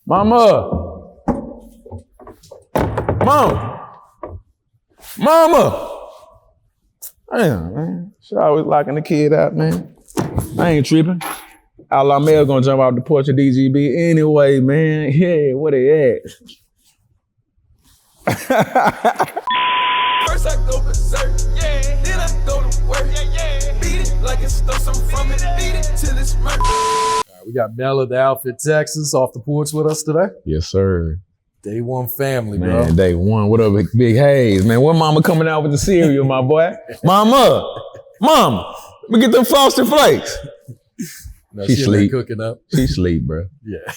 Mama! Mama! Damn, man. Should always locking the kid out, man. I ain't tripping. Outlaw Mel gonna jump off the porch of DGB anyway, man. Yeah, where they at? First I go berserk, yeah. Then I go to work, yeah. Beat it like it stole something from it. Beat it till it's murder. We got Mel of the Outfit Texas off the porch with us today. Yes, sir. Day one family, Man, bro. day one. What up, Big Hayes? Man, when mama coming out with the cereal, my boy? Mama, let me get them Frosted Flakes. No, she sleep. Cooking up. She sleep, bro. Yeah.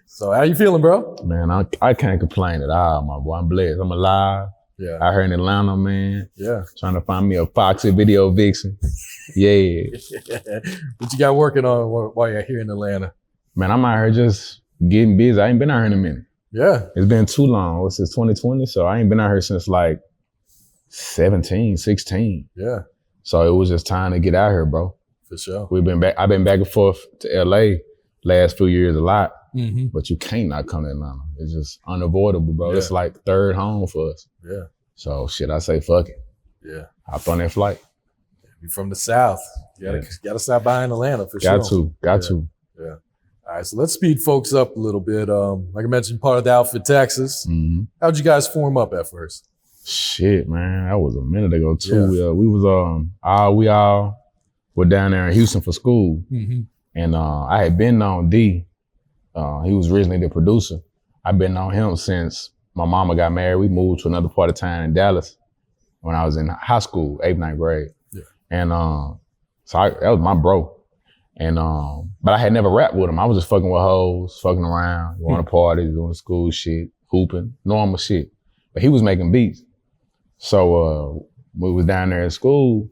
So how you feeling, bro? Man, I can't complain at all, my boy. I'm blessed. I'm alive. Yeah. Out here in Atlanta, man. Yeah. Trying to find me a Foxy video vixen. Yeah. What you got working on while you're here in Atlanta? Man, I'm out here just getting busy. I ain't been out here in a minute. Yeah. It's been too long. Since 2020, so I ain't been out here since like 17, 16. Yeah. So it was just time to get out here, bro. For sure. I've been back and forth to LA last few years a lot, mm-hmm. but you can't not come to Atlanta. It's just unavoidable, bro. Yeah. It's like third home for us. Yeah. So shit, I say fuck it. Yeah. Hop on that flight. You're from the South. You gotta stop by in Atlanta for sure. Got to. Yeah. All right, so let's speed folks up a little bit. Like I mentioned, part of the Outfit Texas. Mm-hmm. How'd you guys form up at first? Shit, man, that was a minute ago too. Yeah. We all were down there in Houston for school, mm-hmm. and I had been on D. He was originally the producer. I've been on him since my mama got married. We moved to another part of town in Dallas when I was in high school, 8th, 9th grade. Yeah. And that was my bro. And but I had never rapped with him. I was just fucking with hoes, fucking around, going to parties, doing school shit, hooping, normal shit. But he was making beats. So we was down there at school.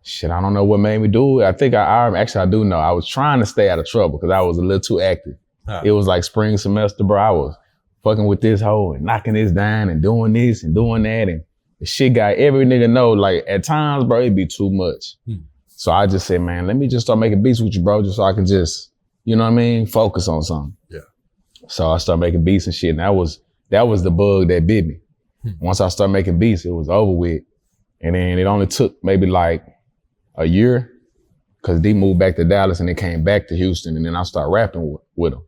Shit, I don't know what made me do it. I think I do know. I was trying to stay out of trouble because I was a little too active. Huh. It was like spring semester, bro. I was fucking with this hoe and knocking this down and doing this and doing that. And the shit got every nigga know, like at times, bro, it'd be too much. So I just said, man, let me just start making beats with you, bro, just so I can just, you know what I mean, focus on something. Yeah. So I started making beats and shit, and that was the bug that bit me. Once I started making beats, it was over with. And then it only took maybe like a year, because D moved back to Dallas and then came back to Houston, and then I started rapping with him.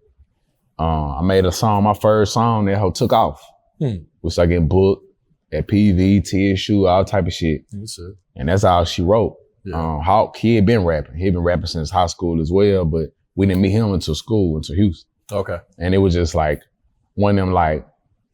I made a song, my first song, that hoe took off. We started getting booked at PV, TSU, all type of shit. That's it. And that's all she wrote. Yeah. Hawk, he had been rapping. He had been rapping since high school as well, but we didn't meet him until Houston. Okay. And it was just like one of them, like,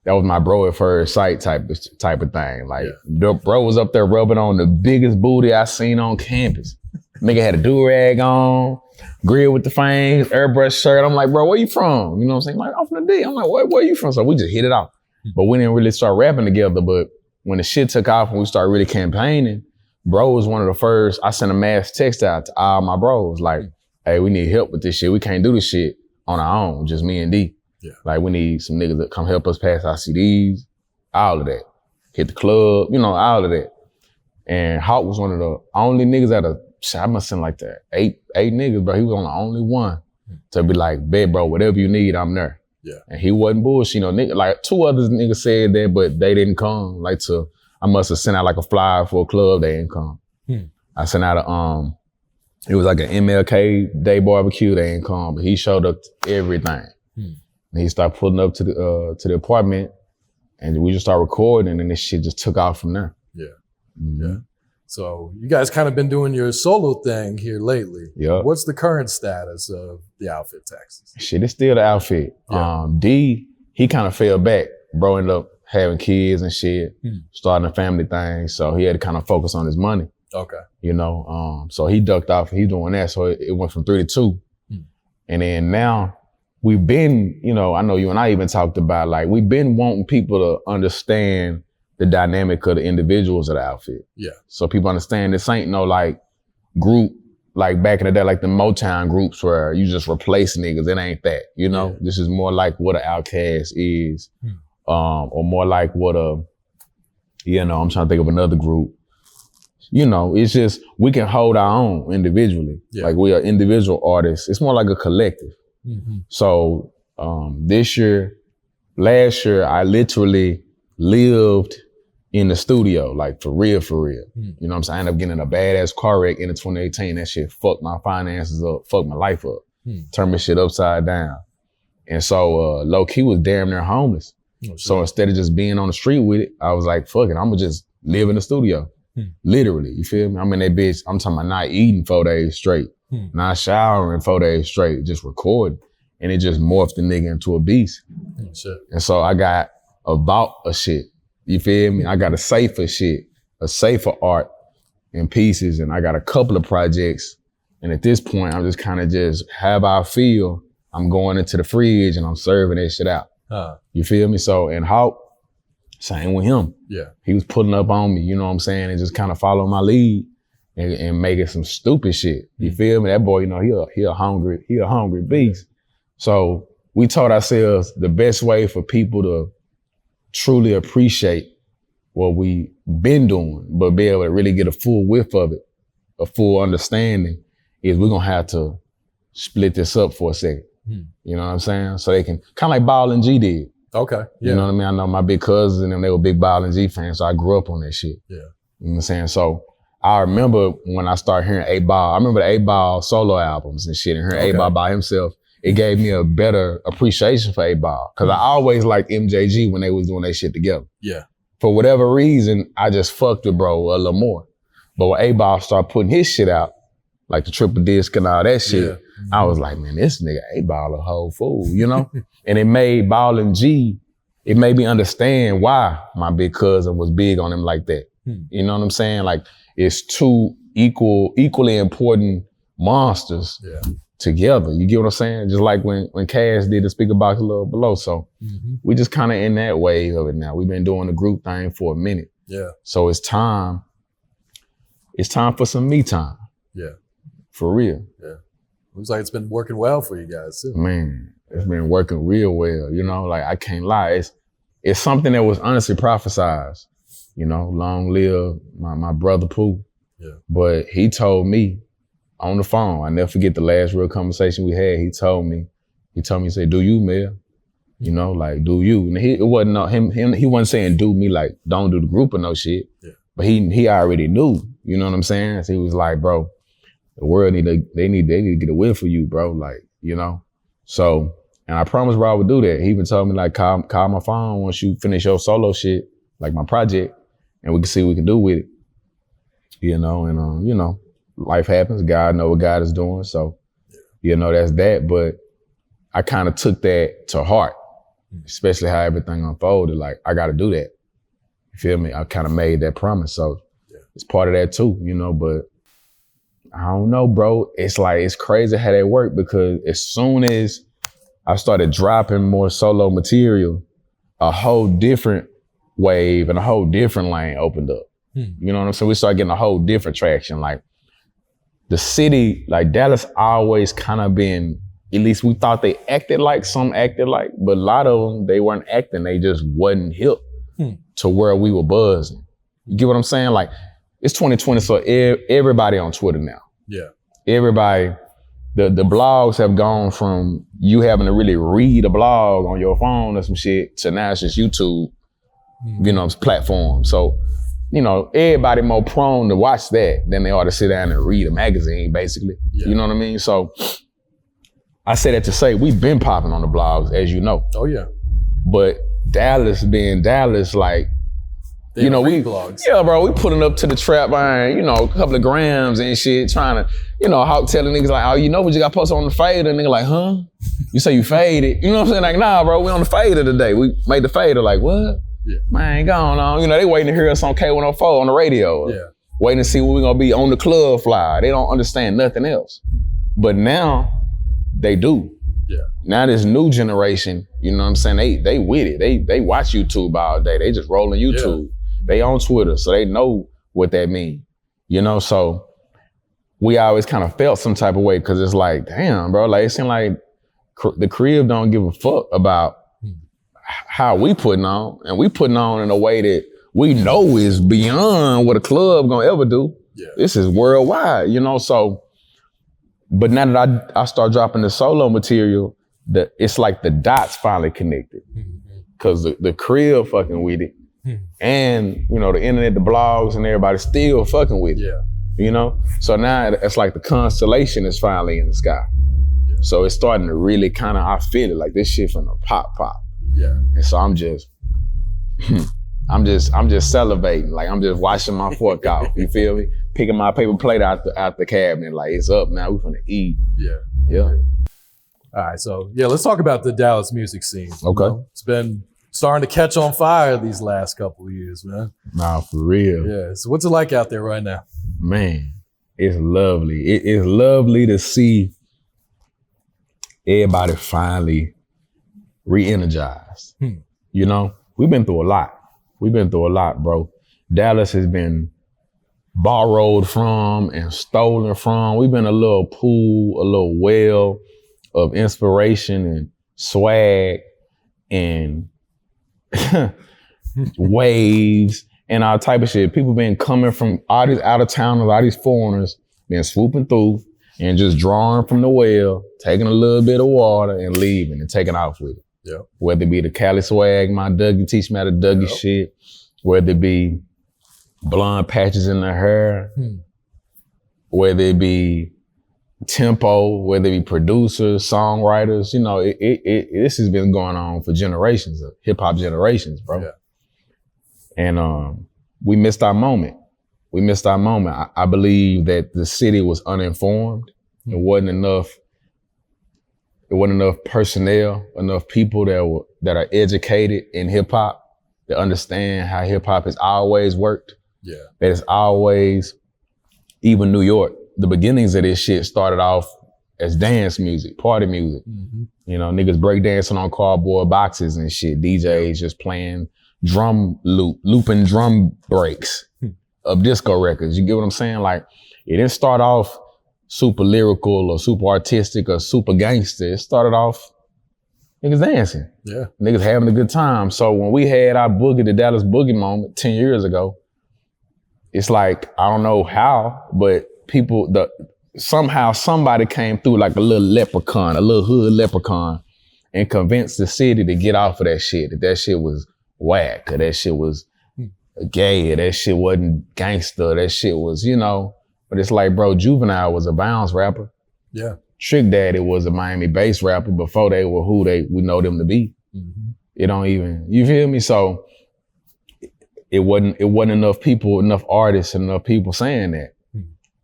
that was my bro at first sight type of thing. Like, the bro was up there rubbing on the biggest booty I seen on campus. Nigga had a do-rag on, grill with the fangs, airbrush shirt. I'm like, bro, where you from? You know what I'm saying? Like, I'm from the D. I'm like, where you from? So we just hit it off. But we didn't really start rapping together. But when the shit took off and we started really campaigning, bro was one of the first. I sent a mass text out to all my bros, like, hey, we need help with this shit. We can't do this shit on our own, just me and D. Yeah. Like, we need some niggas that come help us pass our CDs, all of that. Hit the club, you know, all of that. And Hawk was one of the only niggas I must send like that, eight niggas, bro. He was on the only one to be like, bet, bro, whatever you need, I'm there. Yeah. And he wasn't bullshit, you know, nigga. Like, two other niggas said that, but they didn't come. Like, I must have sent out like a flyer for a club, they didn't come. I sent out it was like an MLK Day barbecue, they didn't come, but he showed up to everything. And he started pulling up to the apartment, and we just started recording, and this shit just took off from there. Yeah. Yeah. So you guys kind of been doing your solo thing here lately. Yeah. What's the current status of the Outfit Texas? Shit, it's still the Outfit. Yeah. D, he kind of fell back. Bro ended up having kids and shit, starting a family thing, so he had to kind of focus on his money. Okay. You know, so he ducked off. He's doing that, so it went from 3 to 2. And then now, we've been, you know, I know you and I even talked about, like, we've been wanting people to understand the dynamic of the individuals of the Outfit. Yeah. So people understand this ain't no, like, group, like back in the day, like the Motown groups where you just replace niggas. It ain't that, you know? This is more like what an Outkast is, or more like what you know, I'm trying to think of another group. You know, it's just, we can hold our own individually. Like, we are individual artists. It's more like a collective. So Last year, I literally lived in the studio, like for real. You know what I'm saying? I ended up getting in a badass car wreck in 2018. That shit fucked my finances up, fucked my life up, turned my shit upside down. And so low key was damn near homeless. So instead of just being on the street with it, I was like, fuck it, I'm gonna just live in the studio. Literally, you feel me? I'm in that bitch, I'm talking about not eating 4 days straight, not showering 4 days straight, just recording. And it just morphed the nigga into a beast. And so I got a vault of shit. You feel me? I got a safer shit, a safer art and pieces, and I got a couple of projects. And at this point, I'm just kind of just have I feel, I'm going into the fridge and I'm serving that shit out. You feel me? So, and Hawk, same with him. Yeah. He was pulling up on me, you know what I'm saying, and just kind of following my lead and making some stupid shit. You feel me? That boy, you know, he a hungry beast. So we taught ourselves the best way for people to truly appreciate what we been doing, but be able to really get a full whiff of it, a full understanding, is we're gonna have to split this up for a second. You know what I'm saying? So they can, kind of like Ball and G did. Okay. You know what I mean? I know my big cousins and them, they were big Ball and G fans, so I grew up on that shit. Yeah. You know what I'm saying? So I remember when I started hearing 8Ball, I remember the 8Ball solo albums and shit, and hearing 8Ball by himself, it gave me a better appreciation for 8Ball. Cause I always liked MJG when they was doing that shit together. Yeah. For whatever reason, I just fucked with bro a little more. But when 8Ball started putting his shit out, like the triple disc and all that shit, I was like, man, this nigga 8Ball a whole fool, you know? And it made Ball and G, it made me understand why my big cousin was big on him like that. You know what I'm saying? Like, it's two equally important monsters together. You get what I'm saying? Just like when Cass did the speaker box a little below. So we just kind of in that wave of it now. We've been doing the group thing for a minute. Yeah. So it's time for some me time. Yeah. For real. Yeah. Looks like it's been working well for you guys too. Man, it's been working real well. You know, like I can't lie. It's something that was honestly prophesized. You know, long live my brother Pooh. Yeah. But he told me on the phone, I never forget the last real conversation we had. He told me, he said, do you, Mel? You know, like, do you? And it wasn't him, he wasn't saying do me like, don't do the group or no shit. Yeah. But he already knew, you know what I'm saying? So he was like, bro, the world they need to get a win for you, bro. Like, you know? So, and I promised bro I would do that. He even told me like, call my phone once you finish your solo shit, like my project, and we can see what we can do with it. You know, and you know, life happens. God know what God is doing. So, you know, that's that. But I kind of took that to heart, especially how everything unfolded. Like, I got to do that. You feel me? I kind of made that promise. So it's part of that too, you know, but I don't know, bro. It's like, it's crazy how that worked, because as soon as I started dropping more solo material, a whole different wave and a whole different lane opened up. You know what I'm saying? We started getting a whole different traction. Like, the city, like Dallas always kind of been, at least we thought they acted like, some acted like, but a lot of them, they weren't acting. They just wasn't hip to where we were buzzing. You get what I'm saying? Like, it's 2020, so everybody on Twitter now. Yeah. Everybody, the blogs have gone from you having to really read a blog on your phone or some shit to now it's just YouTube, you know, platform. So, you know, everybody more prone to watch that than they are to sit down and read a magazine, basically. Yeah. You know what I mean? So I say that to say we've been popping on the blogs, as you know. Oh yeah. But Dallas being Dallas, like, they you know, we blogs. Yeah, bro, we putting up to the trap iron, you know, a couple of grams and shit, trying to, you know, Hawk telling niggas like, oh, you know what you got posted on the fader? And nigga like, huh? You say you faded? You know what I'm saying? Like, nah, bro, we on the fader today. We made the fader. Like, what? Yeah. Man, going on. You know, they waiting to hear us on K104 on the radio. Yeah. Waiting to see when we're gonna be on the club flyer. They don't understand nothing else. But now, they do. Yeah. Now this new generation, you know what I'm saying? They with it. They watch YouTube all day. They just rolling YouTube. Yeah. They on Twitter, so they know what that means. You know, so we always kind of felt some type of way, because it's like, damn, bro, like it seemed like the crib don't give a fuck about how we putting on, and we putting on in a way that we know is beyond what a club gonna ever do. Yeah. This is worldwide, you know, so, but now that I start dropping the solo material, it's like the dots finally connected. Cause the crib fucking with it. And, you know, the internet, the blogs and everybody still fucking with it. Yeah. You know? So now it's like the constellation is finally in the sky. Yeah. So it's starting to really kind of, I feel it like this shit from the pop. Yeah. And so I'm just salivating. Like I'm just washing my fork off. You feel me? Picking my paper plate out the cabinet. Like it's up now. We finna eat. Yeah. Yeah. All right. So yeah, let's talk about the Dallas music scene. Okay. You know, it's been starting to catch on fire these last couple of years, man. Nah, for real. Yeah. So what's it like out there right now? Man, it's lovely. It's lovely to see everybody finally re-energized. You know, we've been through a lot. Bro. Dallas has been borrowed from and stolen from. We've been a little pool, a little well of inspiration and swag and waves and all type of shit. People been coming from all these out of towners, all these foreigners, been swooping through and just drawing from the well, taking a little bit of water and leaving and taking off with it. Yeah. Whether it be the Cali swag, my Dougie, teach me how to Dougie shit, whether it be blonde patches in the hair, whether it be tempo, whether it be producers, songwriters, you know, this has been going on for generations, of hip hop generations, bro. Yeah. And we missed our moment. I believe that the city was uninformed. It wasn't enough personnel, enough people that are educated in hip hop that understand how hip hop has always worked. Yeah. That it's always, even New York, the beginnings of this shit started off as dance music, party music. You know, niggas break dancing on cardboard boxes and shit. DJs just playing looping drum breaks of disco records. You get what I'm saying? Like, it didn't start off super lyrical or super artistic or super gangster. It started off niggas dancing. Yeah. Niggas having a good time. So when we had our boogie, the Dallas boogie moment 10 years ago, it's like, I don't know how, but somehow somebody came through like a little leprechaun, a little hood leprechaun, and convinced the city to get off of that shit, that shit was whack, or that shit was gay, or that shit wasn't gangster, that shit was, you know. But it's like, bro, Juvenile was a bounce rapper. Yeah. Trick Daddy was a Miami bass rapper before they were who we know them to be. It don't even, you feel me? So it wasn't enough people, enough artists, enough people saying that.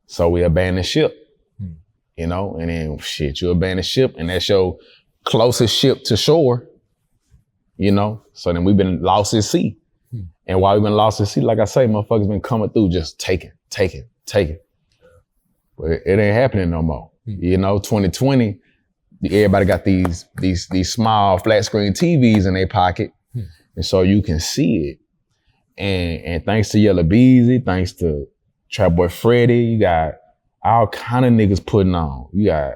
So we abandoned ship, you know, and then shit, you abandon ship and that's your closest ship to shore, you know? So then we've been lost at sea. And while we've been lost at sea, like I say, motherfuckers been coming through just taking. But it ain't happening no more. You know, 2020, everybody got these small flat screen TVs in their pocket. And so you can see it. And thanks to Yellow Beezy, thanks to Trap Boy Freddy, you got all kind of niggas putting on. You got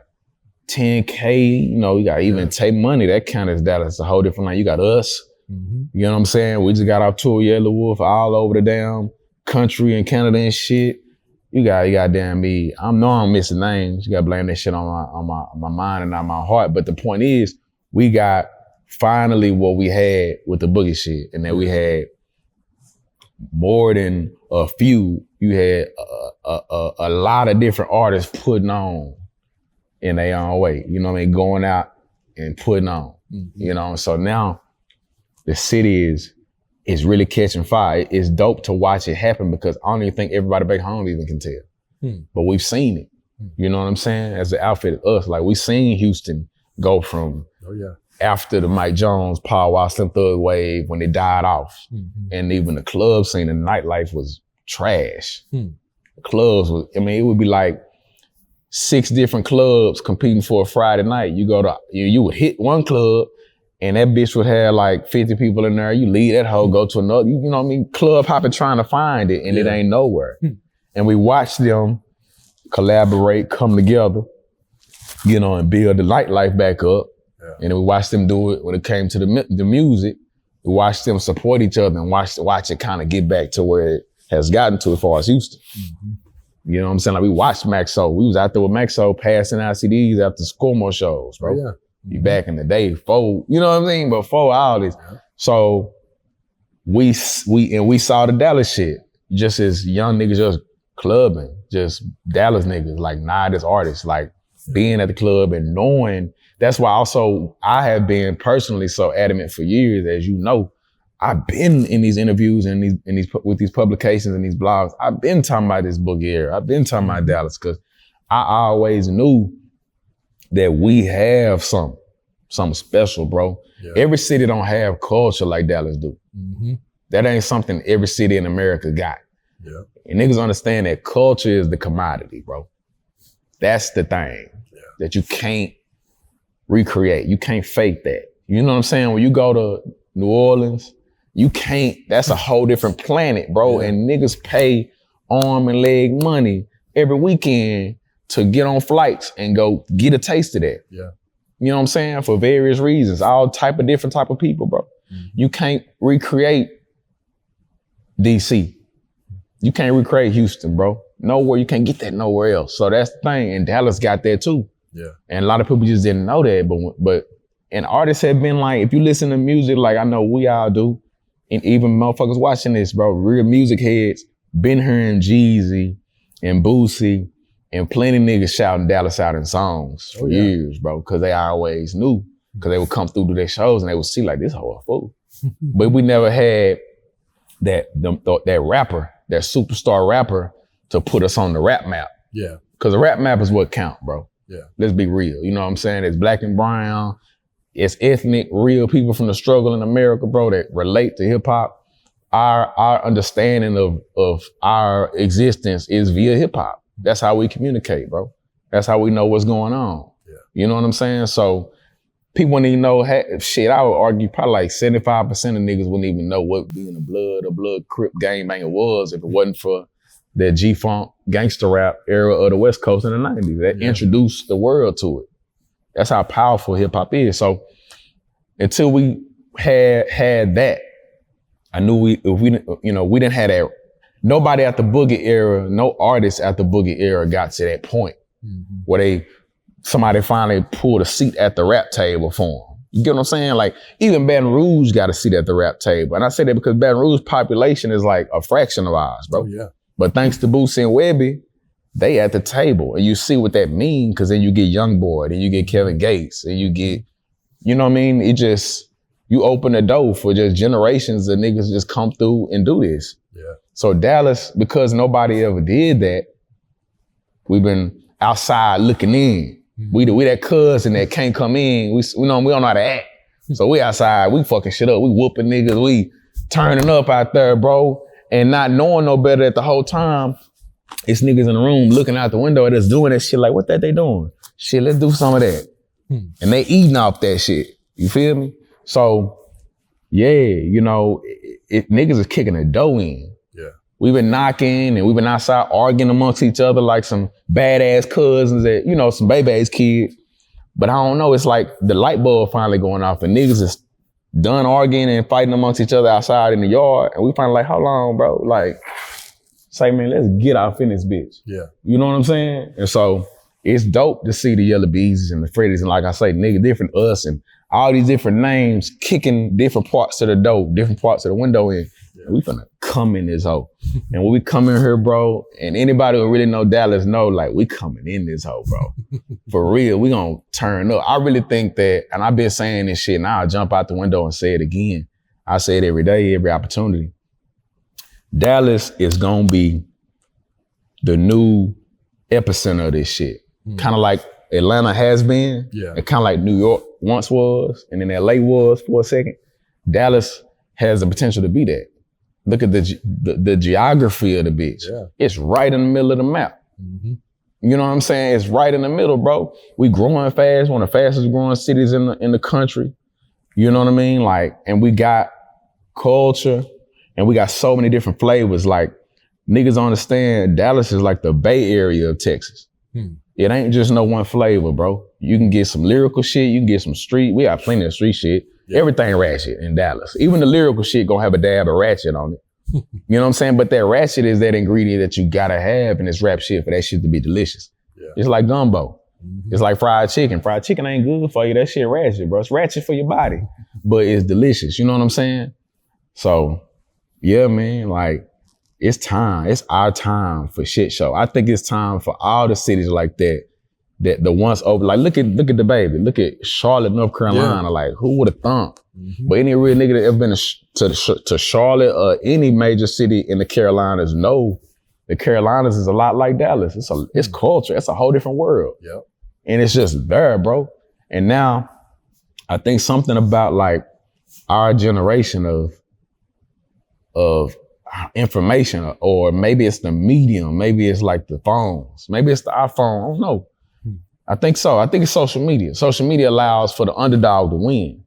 10K, you know, you got even Tay Money, that kind of Dallas, a whole different line. You got us, you know what I'm saying? We just got off tour Yelawolf all over the damn country and Canada and shit. You got damn me. I'm missing names. You gotta blame that shit on my mind and not my heart. But the point is, we got finally what we had with the boogie shit, and that we had more than a few. You had a lot of different artists putting on in their own way. You know what I mean? Going out and putting on. You know, so now the city is really catching fire. It's dope to watch it happen because I don't even think everybody back home even can tell. But we've seen it. You know what I'm saying? As the outfit of us, like we seen Houston go from after the Mike Jones, Paul Wall, Slim Thug wave when they died off. And even the club scene and nightlife was trash. The clubs was, I mean, it would be like 6 different clubs competing for a Friday night. You would hit one club and that bitch would have like 50 people in there. You leave that hoe, go to another, you know what I mean? Club hopping trying to find it and it ain't nowhere. And we watched them collaborate, come together, you know, and build the nightlife back up. And then we watched them do it when it came to the music. We watched them support each other and watch it kind of get back to where it has gotten to as far as Houston. You know what I'm saying? Like we watched Maxo. We was out there with Maxo passing out CDs after Scormo shows, bro. You back in the day, before, you know what I mean? Before all this. Yeah. So we saw the Dallas shit, just as young niggas just clubbing, just Dallas niggas, like not as artists, like being at the club and knowing. That's why also I have been personally so adamant for years, as you know. I've been in these interviews and with these publications and these blogs. I've been talking about this boogie era. I've been talking about Dallas because I always knew that we have something special, bro. Yeah. Every city don't have culture like Dallas do. Mm-hmm. That ain't something every city in America got. Yeah. And niggas understand that culture is the commodity, bro. That's the thing that you can't recreate. You can't fake that. You know what I'm saying? When you go to New Orleans, you can't, that's a whole different planet, bro. Yeah. And niggas pay arm and leg money every weekend to get on flights and go get a taste of that. Yeah. You know what I'm saying? For various reasons, all different type of people, bro. Mm-hmm. You can't recreate DC. You can't recreate Houston, bro. Nowhere, you can't get that nowhere else. So that's the thing, and Dallas got that too. Yeah. And a lot of people just didn't know that, but and artists have been like, if you listen to music, like I know we all do, and even motherfuckers watching this, bro, real music heads, been hearing Jeezy and Boosie and plenty niggas shouting Dallas out in songs for years, bro, because they always knew, because they would come through to their shows and they would see like, this whole a fool. But we never had that rapper, that superstar rapper to put us on the rap map. Yeah. Because the rap map is what count, bro. Yeah. Let's be real. You know what I'm saying? It's black and brown. It's ethnic, real people from the struggle in America, bro, that relate to hip hop. Our understanding of our existence is via hip hop. That's how we communicate, bro. That's how we know what's going on. Yeah. You know what I'm saying? So people wouldn't even know, shit, I would argue probably like 75% of niggas wouldn't even know what being a blood Crip gangbang was if it wasn't for that G-Funk gangster rap era of the West Coast in the 90s. That introduced the world to it. That's how powerful hip hop is. So until we had that, I knew we didn't have that. Nobody at the Boogie era, no artist at the Boogie era got to that point where somebody finally pulled a seat at the rap table for them. You get what I'm saying? Like even Baton Rouge got a seat at the rap table. And I say that because Baton Rouge population is like a fraction of ours, bro. Oh, yeah. But thanks to Boosie and Webby, they at the table. And you see what that means, because then you get YoungBoy, then you get Kevin Gates, and you get, you know what I mean? It just, you open the door for just generations of niggas just come through and do this. Yeah. So Dallas, because nobody ever did that, we've been outside looking in. Mm-hmm. We that cousin that can't come in. We don't know how to act. So we outside, we fucking shit up. We whooping niggas. We turning up out there, bro. And not knowing no better at the whole time, it's niggas in the room looking out the window at us doing that shit like, what that they doing? Shit, let's do some of that. And they eating off that shit. You feel me? So, yeah, you know, niggas is kicking the dough in. Yeah. We've been knocking and we've been outside arguing amongst each other like some badass cousins that, you know, some baby-ass kids. But I don't know, it's like the light bulb finally going off and niggas is done arguing and fighting amongst each other outside in the yard. And we finally like, how long, bro? Like, say, man, let's get off in this bitch. Yeah. You know what I'm saying? And so it's dope to see the Yellow Bees and the Freddies. And like I say, nigga, different us and all these different names kicking different parts of the door, different parts of the window in. Yeah. We finna come in this hoe. And when we come in here, bro, and anybody who really know Dallas know, like, we coming in this hoe, bro. For real, we gonna turn up. I really think that, and I've been saying this shit, and I'll jump out the window and say it again. I say it every day, every opportunity. Dallas is gonna be the new epicenter of this shit. Kind of like Atlanta has been, and kind of like New York once was, and then LA was for a second. Dallas has the potential to be that. Look at the geography of the bitch. Yeah. It's right in the middle of the map. Mm-hmm. You know what I'm saying? It's right in the middle, bro. We growing fast, one of the fastest growing cities in the country. You know what I mean? Like, and we got culture, and we got so many different flavors. Like, niggas understand Dallas is like the Bay Area of Texas. It ain't just no one flavor, bro. You can get some lyrical shit, you can get some street. We got plenty of street shit. Yeah. Everything ratchet in Dallas. Even the lyrical shit gonna have a dab of ratchet on it. You know what I'm saying? But that ratchet is that ingredient that you gotta have in this rap shit for that shit to be delicious. Yeah. It's like gumbo. It's like fried chicken. Fried chicken ain't good for you. That shit ratchet, bro. It's ratchet for your body, but it's delicious. You know what I'm saying? So, yeah, man, like, it's time. It's our time for shit show. I think it's time for all the cities like that the ones over, like, look at the baby. Look at Charlotte, North Carolina. Yeah. Like, who would have thunk? But any real nigga that ever been to Charlotte or any major city in the Carolinas know the Carolinas is a lot like Dallas. It's culture. It's a whole different world. Yep. And it's just there, bro. And now I think something about like our generation of information, or maybe it's the medium, maybe it's like the phones, maybe it's the iPhone, I don't know. I think so. I think it's social media. Social media allows for the underdog to win.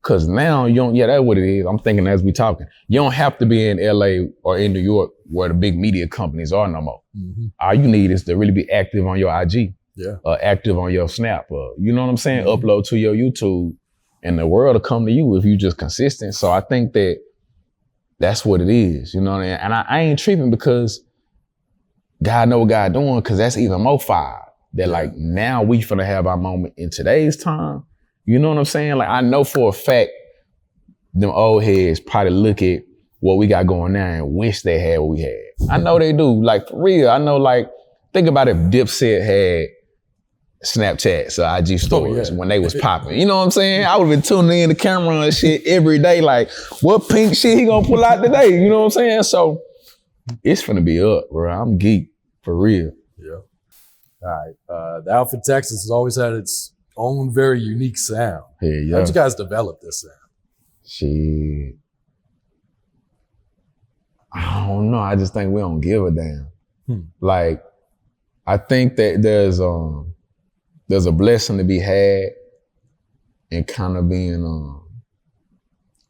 Cause now you don't, that's what it is. I'm thinking as we talking, you don't have to be in LA or in New York where the big media companies are no more. All you need is to really be active on your IG, active on your Snap, you know what I'm saying? Upload to your YouTube, and the world will come to you if you just consistent. So I think that that's what it is, you know what I mean? And I ain't tripping because God know what God doing, cause that's even more fire. That like now we finna have our moment in today's time. You know what I'm saying? Like I know for a fact, them old heads probably look at what we got going now and wish they had what we had. I know they do, like for real. I know, like, think about if Dipset had Snapchats or IG stories when they was popping. You know what I'm saying? I would've been tuning in the camera and shit every day, like, what pink shit he gonna pull out today? You know what I'm saying? So it's finna be up, bro. I'm geek, for real. Yeah. All right. The Outfit Texas has always had its own very unique sound. Yeah. How'd you guys develop this sound? Shit. I don't know. I just think we don't give a damn. Like, I think that there's a blessing to be had in kind of being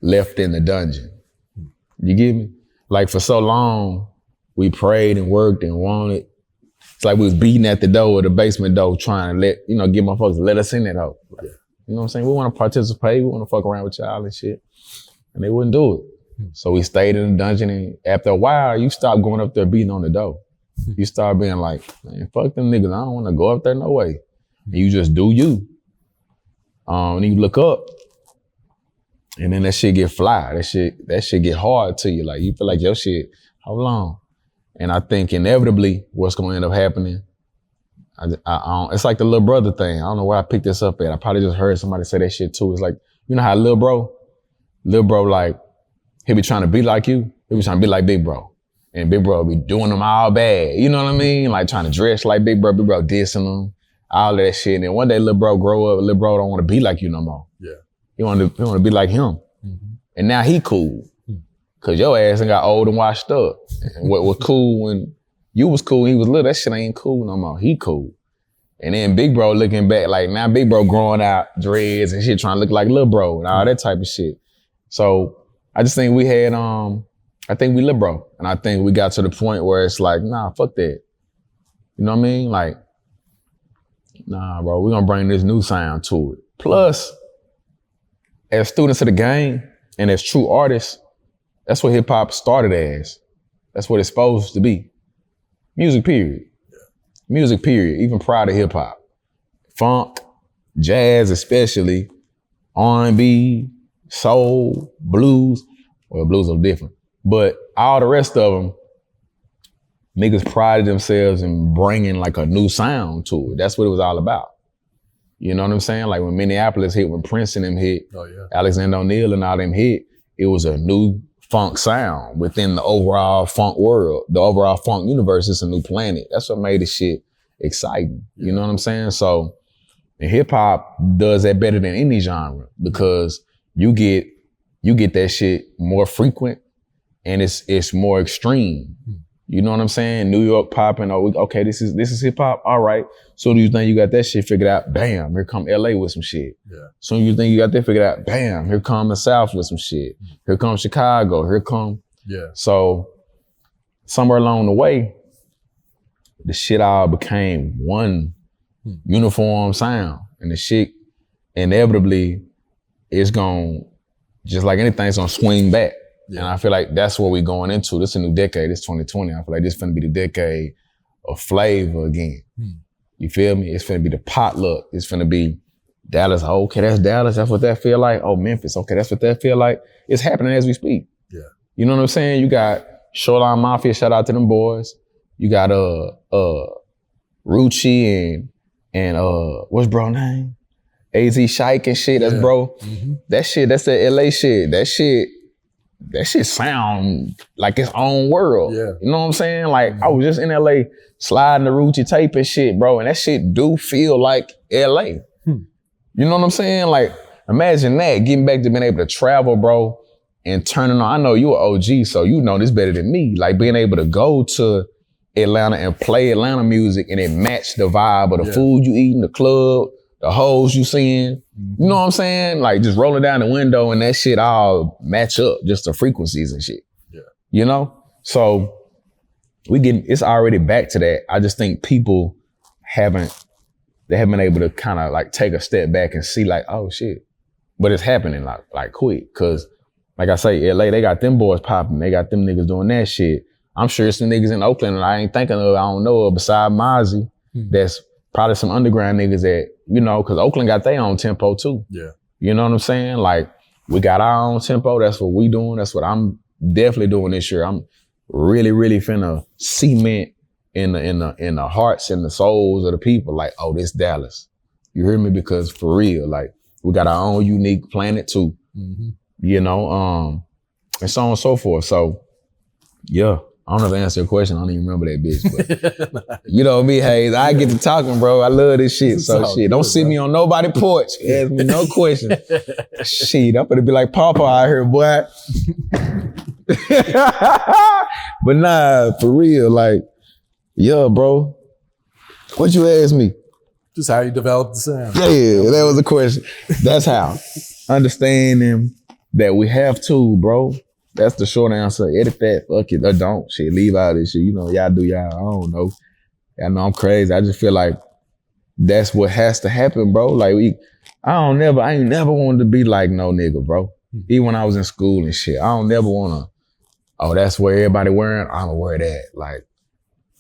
left in the dungeon. You get me? Like for so long, we prayed and worked and wanted. It's like we was beating at the door, the basement door, trying to get motherfuckers to let us in that hoe. Like, you know what I'm saying? We want to participate. We want to fuck around with y'all and shit. And they wouldn't do it. So we stayed in the dungeon, and after a while, you stop going up there beating on the door. You start being like, man, fuck them niggas. I don't want to go up there no way. And you just do you. And you look up, and then that shit get fly. That shit get hard to you. Like, you feel like your shit, how long? And I think inevitably what's going to end up happening, it's like the little brother thing. I don't know where I picked this up at. I probably just heard somebody say that shit too. It's like, you know how little bro, like, he be trying to be like you. He be trying to be like big bro. And big bro be doing them all bad. You know what I mean? Like trying to dress like big bro dissing them, all that shit. And then one day little bro grow up, little bro don't want to be like you no more. Yeah. He want to be like him. And now he cool. Cause your ass ain't got old and washed up. And what was cool when you was cool, he was little, that shit ain't cool no more. He cool. And then big bro looking back, like now big bro growing out dreads and shit, trying to look like little bro and all that type of shit. So I just think we had, I think we little bro. And I think we got to the point where it's like, nah, fuck that. You know what I mean? Like, nah, bro, we're gonna bring this new sound to it. Plus, as students of the game and as true artists, that's what hip hop started as. That's what it's supposed to be. Music, period. Music, period. Even prior to hip hop. Funk, jazz especially, R&B, soul, blues. Well, blues are different. But all the rest of them, niggas prided themselves in bringing like a new sound to it. That's what it was all about. You know what I'm saying? Like when Minneapolis hit, when Prince and them hit, Alexander O'Neal and all them hit, it was a new funk sound within the overall funk world. The overall funk universe is a new planet. That's what made this shit exciting. You know what I'm saying? So, and hip hop does that better than any genre because you get that shit more frequent and it's more extreme. You know what I'm saying? New York popping, okay, this is hip hop, all right. Soon as you think you got that shit figured out, bam, here come LA with some shit. Soon as you think you got that figured out, bam, here come the South with some shit. Here comes Chicago, here come. So somewhere along the way, the shit all became one uniform sound. And the shit inevitably is gonna, just like anything, it's gonna swing back. And I feel like that's what we're going into. This is a new decade, this 2020. I feel like this is gonna be the decade of flavor again. You feel me? It's finna be the potluck. It's finna be Dallas. Oh, okay, that's Dallas. That's what that feel like. Oh, Memphis. Okay, that's what that feel like. It's happening as we speak. Yeah. You know what I'm saying? You got Shoreline Mafia. Shout out to them boys. You got Rucci and what's bro name? AZ Shike and shit. That's bro. Mm-hmm. That shit. That's the LA shit. That shit sound like its own world. Yeah. You know what I'm saying? Like I was just in LA sliding the Rucci tape and shit, bro, and that shit do feel like LA. You know what I'm saying? Like, imagine that, getting back to being able to travel, bro, and turning on. I know you an OG, so you know this better than me. Like being able to go to Atlanta and play Atlanta music and it match the vibe of the food you eating, the club, the hoes you seeing. You know what I'm saying? Like just rolling down the window and that shit all match up, just the frequencies and shit. Yeah. You know? So it's already back to that. I just think people haven't been able to kind of like take a step back and see like, oh shit. But it's happening like quick. Cause like I say, LA, they got them boys popping. They got them niggas doing that shit. I'm sure some niggas in Oakland and I ain't thinking of, I don't know of, beside Mozzie. That's probably some underground niggas that, you know, cause Oakland got their own tempo too. Yeah. You know what I'm saying? Like we got our own tempo. That's what we doing. That's what I'm definitely doing this year. I'm really, really finna cement in the hearts and the souls of the people, like, oh, this Dallas. You hear me? Because for real, like, we got our own unique planet too. Mm-hmm. You know, and so on and so forth. So, yeah, I don't know if I answered your question. I don't even remember that bitch, but you know me, Hayes. I get to talking, bro. I love this shit. So shit, don't sit me on nobody porch. Ask me no question. Shit, I'm gonna be like Papa out here, boy. But nah, for real, like, yeah, bro. What you ask me? Just how you developed the sound. Yeah, that was the question. That's how. Understanding that we have to, bro. That's the short answer. Edit that, fuck it, or don't. Shit, leave out this shit. You know, y'all do y'all. I don't know. I know I'm crazy. I just feel like that's what has to happen, bro. Like I ain't never wanted to be like no nigga, bro. Even when I was in school and shit. I don't never wanna, oh, that's what everybody wearing, I'm gonna wear that. Like,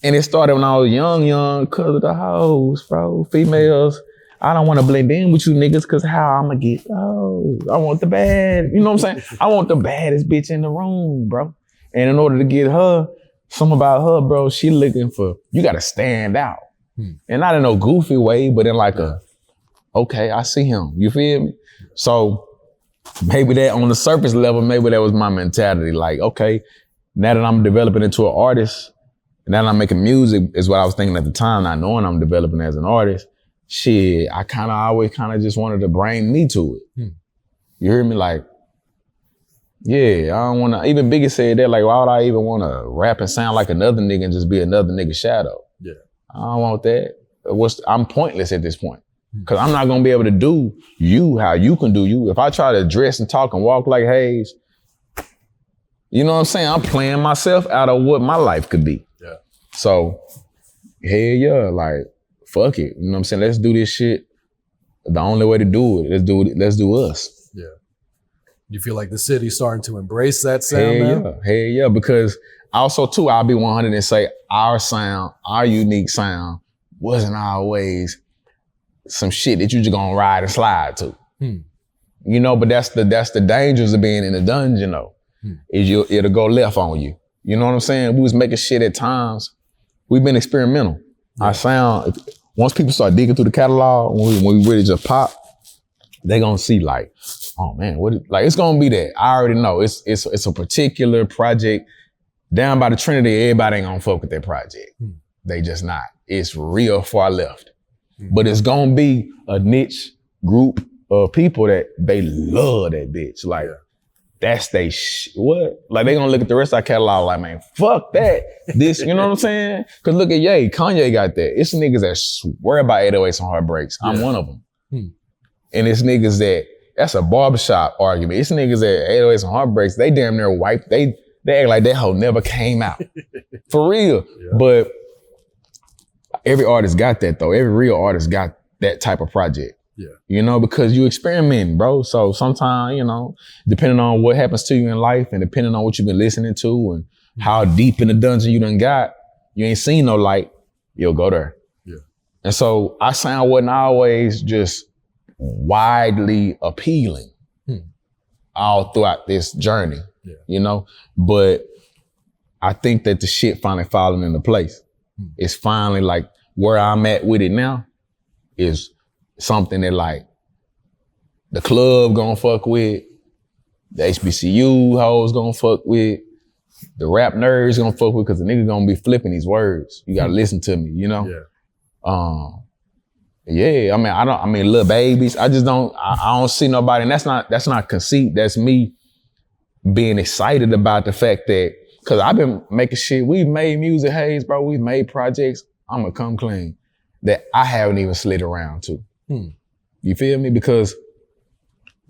and it started when I was young, cause of the hoes, bro. Females, I don't want to blend in with you niggas cause how I'm gonna get those. I want the bad, you know what I'm saying? I want the baddest bitch in the room, bro. And in order to get her, something about her, bro, she looking for, you gotta stand out. And not in no goofy way, but in like okay, I see him, you feel me? So maybe that on the surface level, maybe that was my mentality. Like, okay, now that I'm developing into an artist, now that I'm making music is what I was thinking at the time, not knowing I'm developing as an artist. Shit, I always just wanted to bring me to it. You hear me? Like, yeah, I don't wanna, even Biggie said that, like, why would I even wanna rap and sound like another nigga and just be another nigga's shadow? Yeah. I don't want that. I'm pointless at this point. Cause I'm not gonna be able to do you how you can do you. If I try to dress and talk and walk like Hayes, you know what I'm saying? I'm playing myself out of what my life could be. Yeah. So, hell yeah, like, fuck it. You know what I'm saying? Let's do this shit. The only way to do it, let's do us. Yeah. You feel like the city's starting to embrace that sound now? Hell yeah, because also too, I'll be 100 and say our sound, our unique sound wasn't always some shit that you just gonna ride and slide to. You know, but that's the dangers of being in the dungeon though. Is it'll go left on you. You know what I'm saying? We was making shit at times. We've been experimental. Yeah. Our sound, once people start digging through the catalog, when we really just pop, they gonna see like, oh man, like it's gonna be that. I already know. It's a particular project. Down by the Trinity, everybody ain't gonna fuck with that project. They just not. It's real far left. But it's gonna be a niche group of people that they love that bitch. Like, that's they what? Like, they gonna look at the rest of our catalog like, man, fuck that. This, you know what I'm saying? Cause look at Ye, Kanye got that. It's niggas that swear by 808s and Heartbreaks. I'm one of them. And it's niggas that's a barbershop argument. It's niggas that 808s and Heartbreaks, they damn near wiped, they act like that hoe never came out. For real. Yeah. But every artist got that though. Every real artist got that type of project. Yeah. You know, because you experiment, bro. So sometimes, you know, depending on what happens to you in life and depending on what you've been listening to and how deep in the dungeon you done got, you ain't seen no light, you'll go there. Yeah. And so our sound wasn't always just widely appealing all throughout this journey, you know? But I think that the shit finally falling into place. It's finally like where I'm at with it now is something that like the club gonna fuck with, the HBCU hoes gonna fuck with, the rap nerds gonna fuck with, cause the nigga gonna be flipping these words. You gotta listen to me, you know? Yeah, I mean, little babies. I don't see nobody, and that's not conceit. That's me being excited about the fact that, cause I've been making shit. We've made music, Hayes, bro. We've made projects. I'ma come clean that I haven't even slid around to. You feel me? Because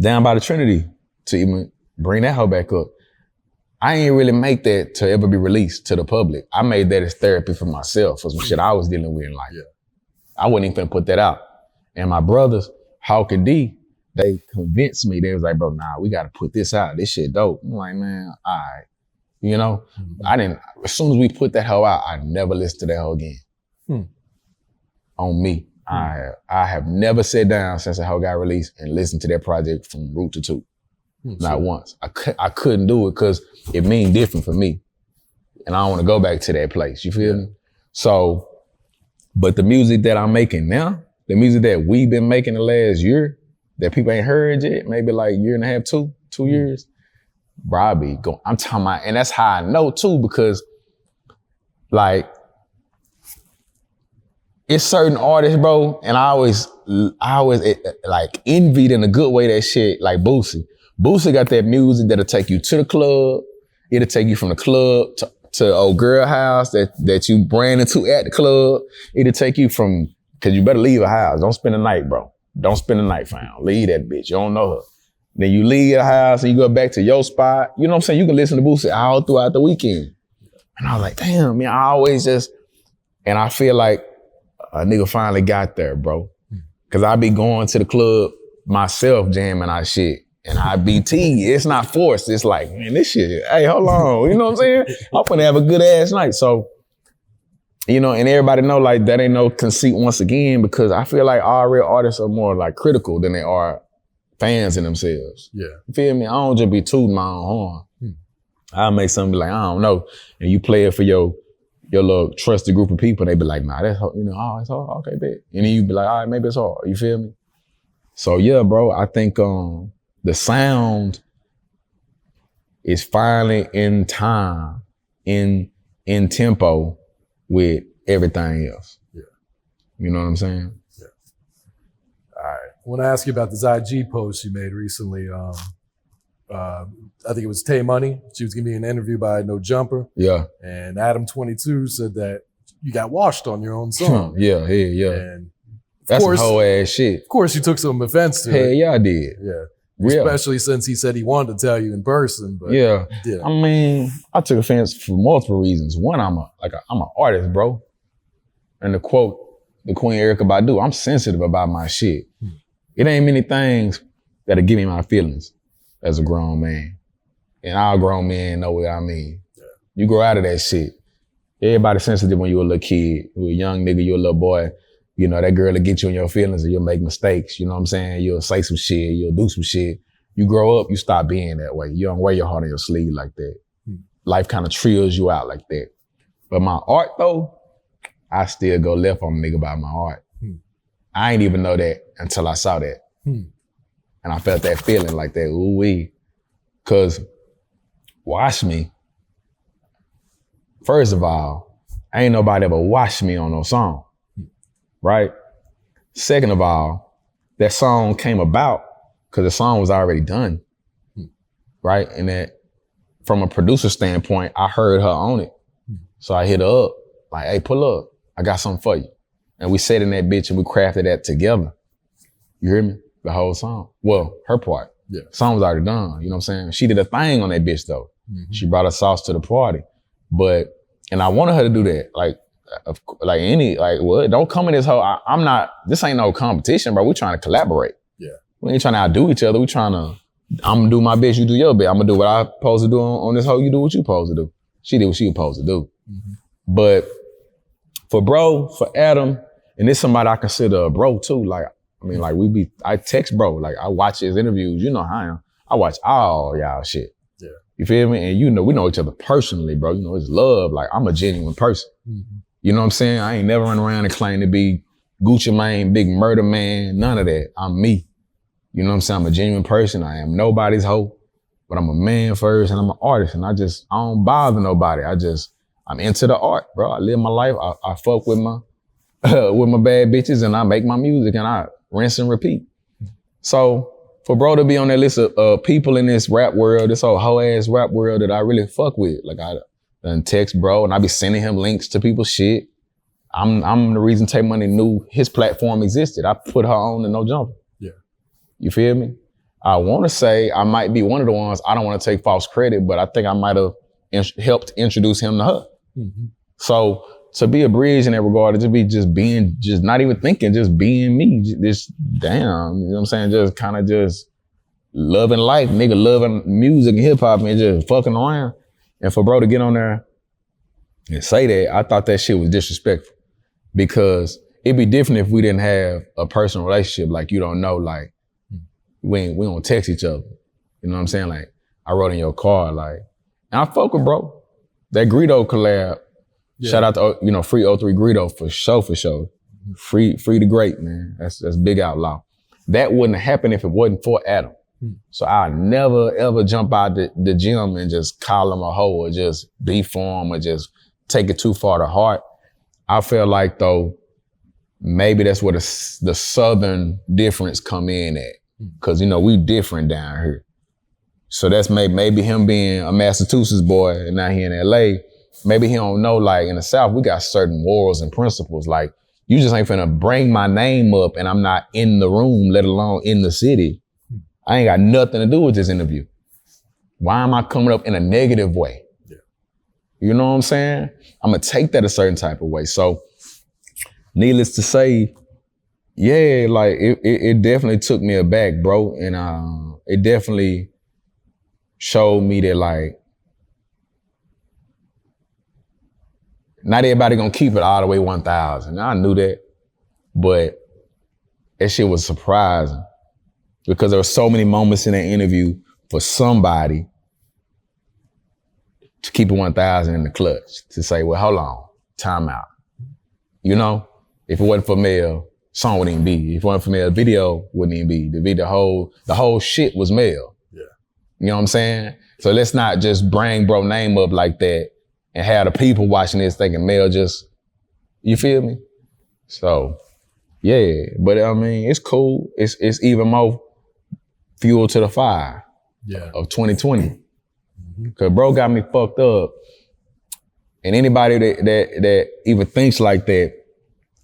down by the Trinity, to even bring that hoe back up, I ain't really make that to ever be released to the public. I made that as therapy for myself, for some shit I was dealing with in life. I wasn't even finna put that out. And my brothers, Hawk and D, they convinced me. They was like, bro, nah, we gotta put this out. This shit dope. I'm like, man, all right. You know, as soon as we put that hoe out, I never listened to that hoe again. On me. I have never sat down since the hoe got released and listened to that project from root to tooth. Not once. I couldn't do it because it mean different for me. And I don't want to go back to that place. You feel me? So, but the music that I'm making now, the music that we've been making the last year, that people ain't heard yet, maybe like a year and a half, 2 years, bro, I'm talking about, and that's how I know too, because like, it's certain artists, bro, and I always like envied in a good way that shit, like Boosie. Boosie got that music that'll take you to the club. It'll take you from the club to old girl house that you ran into at the club. It'll take you from, cause you better leave a house. Don't spend the night, bro. Don't spend the night, fam. Leave that bitch. You don't know her. Then you leave your house and you go back to your spot. You know what I'm saying? You can listen to Boosie all throughout the weekend. And I was like, damn, man, I always just, and I feel like a nigga finally got there, bro. Cause I be going to the club myself jamming our shit. And I be T. It's not forced. It's like, man, this shit, hey, hold on. You know what I'm saying? I'm gonna have a good ass night. So, you know, and everybody know like that ain't no conceit once again, because I feel like all real artists are more like critical than they are fans in themselves. Yeah. You feel me? I don't just be tooting my own horn. I'll make something like, I don't know. And you play it for your little trusted group of people, they be like, nah, that's hard. You know, oh, it's hard. Okay, bet. And then you be like, all right, maybe it's hard. You feel me? So yeah, bro, I think the sound is finally in time, in tempo with everything else. Yeah. You know what I'm saying? Yeah. All right. I want to ask you about this IG post you made recently. I think it was Tay Money. She was giving me an interview by No Jumper. Yeah. And Adam22 said that you got washed on your own song. Yeah. And that's some whole ass shit. Of course, you took some offense to it. Yeah, I did. Yeah. Especially since he said he wanted to tell you in person, but yeah. I mean, I took offense for multiple reasons. One, I'm an artist, bro. And to quote the Queen Erykah Badu, I'm sensitive about my shit. It ain't many things that'll give me my feelings as a grown man. And all grown men know what I mean. Yeah. You grow out of that shit. Everybody's sensitive when you're a little kid. You're a young nigga, you're a little boy. You know, that girl will get you in your feelings and you'll make mistakes. You know what I'm saying? You'll say some shit, you'll do some shit. You grow up, you stop being that way. You don't wear your heart on your sleeve like that. Life kind of trills you out like that. But my art though, I still go left on a nigga about my art. I ain't even know that until I saw that. And I felt that feeling like that, ooh-wee. Cause watch me. First of all, ain't nobody ever watched me on no song. Right? Second of all, that song came about because the song was already done. Right? And that from a producer standpoint, I heard her on it. So I hit her up, like, hey, pull up. I got something for you. And we sat in that bitch and we crafted that together. You hear me? The whole song. Well, her part. Yeah. The song was already done. You know what I'm saying? She did a thing on that bitch though. She brought a sauce to the party. And I wanted her to do that. Like what? Don't come in this whole, this ain't no competition, bro. We trying to collaborate. Yeah. We ain't trying to outdo each other. We trying to, I'm gonna do my best, you do your best. I'm gonna do what I'm supposed to do on this whole, you do what you supposed to do. She did what she was supposed to do. But for Adam, And it's somebody I consider a bro too. Like, I mean, like I text bro, like I watch his interviews, you know how I am. I watch all y'all shit. Yeah. You feel me? And you know, we know each other personally, bro. You know, it's love. Like, I'm a genuine person. Mm-hmm. You know what I'm saying? I ain't never run around and claim to be Gucci Mane, big murder man, none of that. I'm me. You know what I'm saying? I'm a genuine person. I am nobody's hoe, but I'm a man first and I'm an artist. And I don't bother nobody. I'm into the art, bro. I live my life. I fuck with my bad bitches and I make my music and I rinse and repeat. So for bro to be on that list of people in this rap world, this whole ass rap world that I really fuck with, like I done text bro and I be sending him links to people's shit. I'm the reason Tay Money knew his platform existed. I put her on to No Jumper. Yeah. You feel me? I want to say I might be one of the ones, I don't want to take false credit, but I think I might have helped introduce him to her. Mm-hmm. So to be a bridge in that regard, to be just not even thinking, just being me, just damn, you know what I'm saying? Just kind of just loving life, nigga, loving music and hip hop and just fucking around. And for bro to get on there and say that, I thought that shit was disrespectful because it'd be different if we didn't have a personal relationship. Like, you don't know, like, we don't text each other. You know what I'm saying? Like, I wrote in your car, like, and I fuck with bro. That Greedo collab, yeah. Shout out to, you know, free 03 Greedo for sure. Mm-hmm. Free the great, man. That's big Outlaw. That wouldn't have happened if it wasn't for Adam. Mm-hmm. So I never ever jump out the gym and just call him a hoe or just be for him or just take it too far to heart. I feel like though, maybe that's where the southern difference come in at. Cause you know, we different down here. So that's maybe him being a Massachusetts boy and now he in LA, maybe he don't know, like in the South, we got certain morals and principles. Like, you just ain't finna bring my name up and I'm not in the room, let alone in the city. I ain't got nothing to do with this interview. Why am I coming up in a negative way? Yeah. You know what I'm saying? I'm gonna take that a certain type of way. So needless to say, yeah, like it definitely took me aback, bro. And it definitely showed me that, like, not everybody gonna keep it all the way 1,000. I knew that, but that shit was surprising because there were so many moments in that interview for somebody to keep it 1,000 in the clutch, to say, well, hold on, time out. You know, if it wasn't for Mel, song wouldn't even be. If it wasn't for Mel, video wouldn't even be. The whole shit was Mel. Yeah. You know what I'm saying? So let's not just bring bro name up like that and have the people watching this thinking Mel just, you feel me? So, yeah, but I mean, it's cool. It's even more fuel to the fire of 2020. Mm-hmm. Cause bro got me fucked up. And anybody that even thinks like that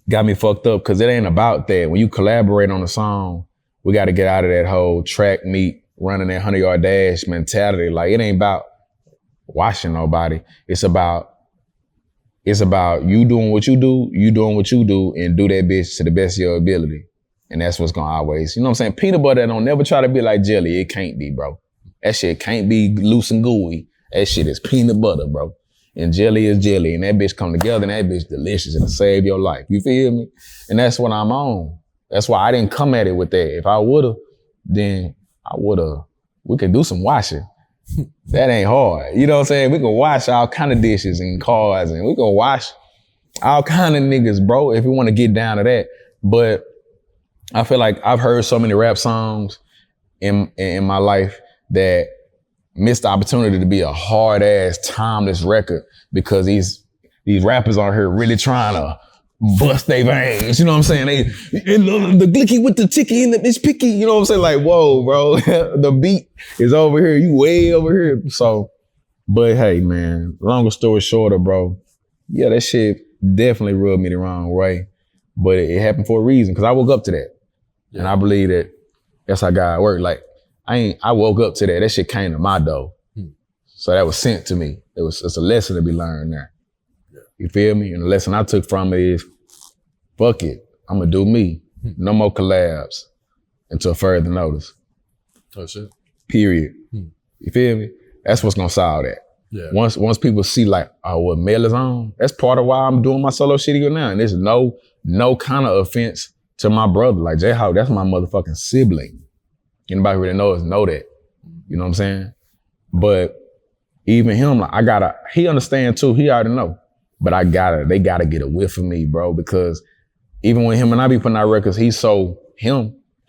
got me fucked up, cause it ain't about that. When you collaborate on a song, we gotta get out of that whole track meet, running that 100-yard dash mentality. Like, it ain't about watching nobody. It's about you doing what you do, and do that bitch to the best of your ability. And that's what's gonna always, you know what I'm saying? Peanut butter don't never try to be like jelly. It can't be, bro. That shit can't be loose and gooey. That shit is peanut butter, bro. And jelly is jelly. And that bitch come together and that bitch delicious and save your life. You feel me? And that's what I'm on. That's why I didn't come at it with that. If I would've, then we could do some washing. That ain't hard. You know what I'm saying? We can wash all kind of dishes and cars and we can wash all kind of niggas, bro, if we want to get down to that. But I feel like I've heard so many rap songs in my life that missed the opportunity to be a hard ass, timeless record because these rappers are here really trying to bust their veins. You know what I'm saying? The glicky with the ticky and the bitch picky. You know what I'm saying? Like, whoa, bro, the beat is over here. You way over here. So, but hey, man, longer story shorter, bro. Yeah, that shit definitely rubbed me the wrong way, but it happened for a reason because I woke up to that. Yeah. And I believe that that's how God works. Like, I woke up to that. That shit came to my door. So that was sent to me. It's a lesson to be learned there. Yeah. You feel me? And the lesson I took from it is, fuck it, I'm gonna do me. No more collabs until further notice. Oh shit. Period. You feel me? That's what's gonna solve that. Yeah. Once people see like, oh, what Mel is on, that's part of why I'm doing my solo shit even now. And there's no kind of offense to my brother. Like JayHawk, that's my motherfucking sibling. Anybody who really knows know that. You know what I'm saying? But even him, like he understand too, he already know. But they gotta get a whiff of me, bro, because even when him and I be putting out records, he's so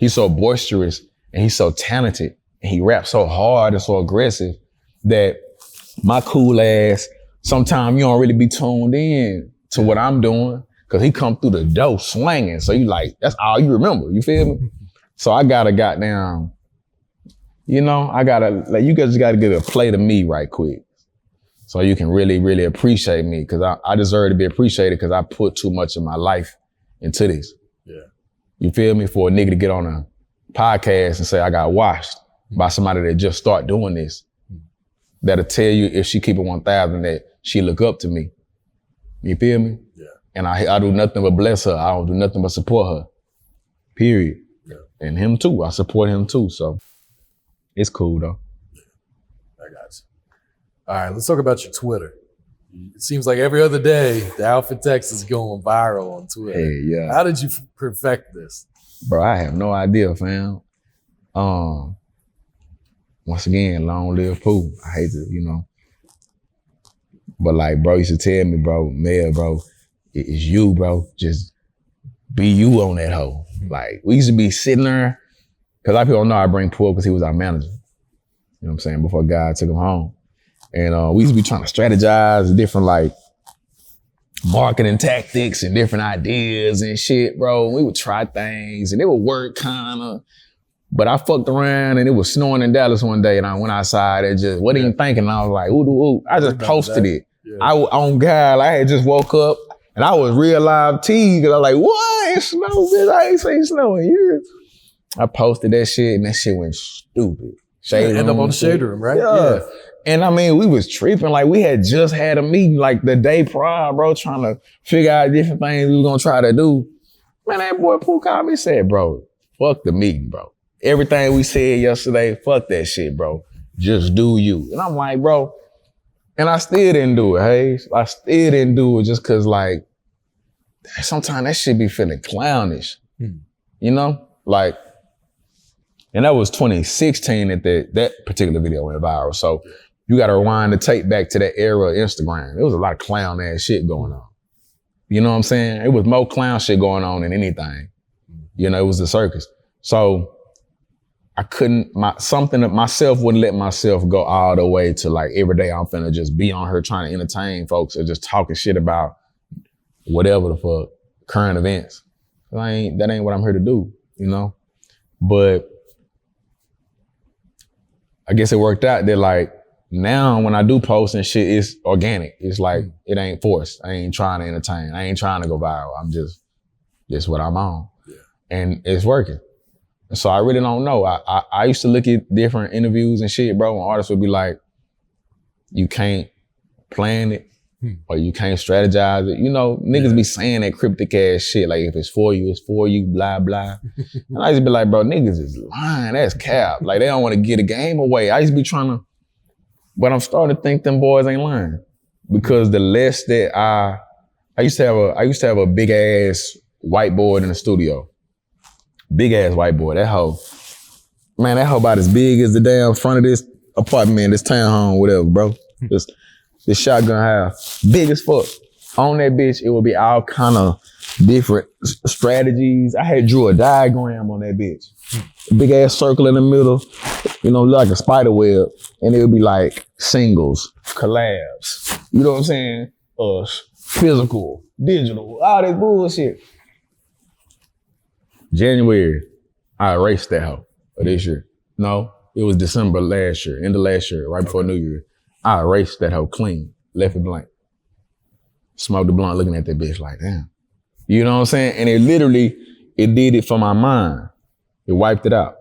boisterous and he's so talented and he raps so hard and so aggressive that my cool ass, sometimes you don't really be tuned in to what I'm doing because he come through the door slanging. So you like, that's all you remember, you feel me? So I gotta goddamn, you just gotta give a play to me right quick. So you can really, really appreciate me because I deserve to be appreciated because I put too much of my life into this. Yeah. You feel me? For a nigga to get on a podcast and say I got washed by somebody that just start doing this, that'll tell you if she keep it 1,000 that she look up to me. You feel me? Yeah. And I do nothing but bless her. I don't do nothing but support her. Period. Yeah. And him too. I support him too. So it's cool though. I got you. All right, let's talk about your Twitter. It seems like every other day, the outfit text is going viral on Twitter. Hey, yeah. How did you perfect this? Bro, I have no idea, fam. Once again, long live Pooh. I hate to, But like, bro used to tell me, bro, Mel, bro, it's you, bro. Just be you on that hoe. Like, we used to be sitting there, because a lot of people don't know I bring Pooh because he was our manager. You know what I'm saying? Before God took him home. And we used to be trying to strategize different like marketing tactics and different ideas and shit, bro. We would try things and it would work kinda. But I fucked around and it was snowing in Dallas one day and I went outside and just wasn't even thinking. I was like, ooh. I just posted it. Yeah. On God, I had just woke up and I was real live teased because I was like, what? It's snow, bitch. I ain't seen snow in years. I posted that shit and that shit went stupid. Shade end up on the shade room, right? Yeah. And I mean, we was tripping. Like, we had just had a meeting like the day prior, bro, trying to figure out different things we was gonna try to do. Man, that boy Pooh called me and said, bro, fuck the meeting, bro. Everything we said yesterday, fuck that shit, bro. Just do you. And I'm like, bro, and I still didn't do it, Hayes. I still didn't do it just cause like, sometimes that shit be feeling clownish, Like, and that was 2016 that particular video went viral. So you got to rewind the tape back to that era of Instagram. There was a lot of clown ass shit going on. You know what I'm saying? It was more clown shit going on than anything. It was the circus. So I couldn't, something that myself wouldn't let myself go all the way to like every day I'm finna just be on her trying to entertain folks or just talking shit about whatever the fuck, current events. That ain't what I'm here to do, But I guess it worked out that like now when I do post and shit, it's organic. It's like, it ain't forced. I ain't trying to entertain. I ain't trying to go viral. I'm just what I'm on. Yeah. And it's working. So I really don't know. I used to look at different interviews and shit, bro, and artists would be like, you can't plan it or you can't strategize it. Niggas be saying that cryptic ass shit. Like, if it's for you, blah, blah. And I used to be like, bro, niggas is lying. That's cap. Like, they don't want to get a game away. I used to be trying to, but I'm starting to think them boys ain't lying. Because the less that I used to have a big ass whiteboard in the studio. Big ass whiteboard. That hoe about as big as the damn front of this apartment, this townhome, whatever, bro. This shotgun house, big as fuck. On that bitch, it would be all kind of different strategies. I had drew a diagram on that bitch. A big ass circle in the middle, like a spider web. And it would be like singles, collabs, you know what I'm saying? Physical, digital, all that bullshit. January, I erased that hoe of this year. No, it was December last year, end of last year, right before New Year. I erased that hoe clean, left it blank. Smoked the blunt looking at that bitch like, damn. You know what I'm saying? And it did it for my mind. It wiped it out.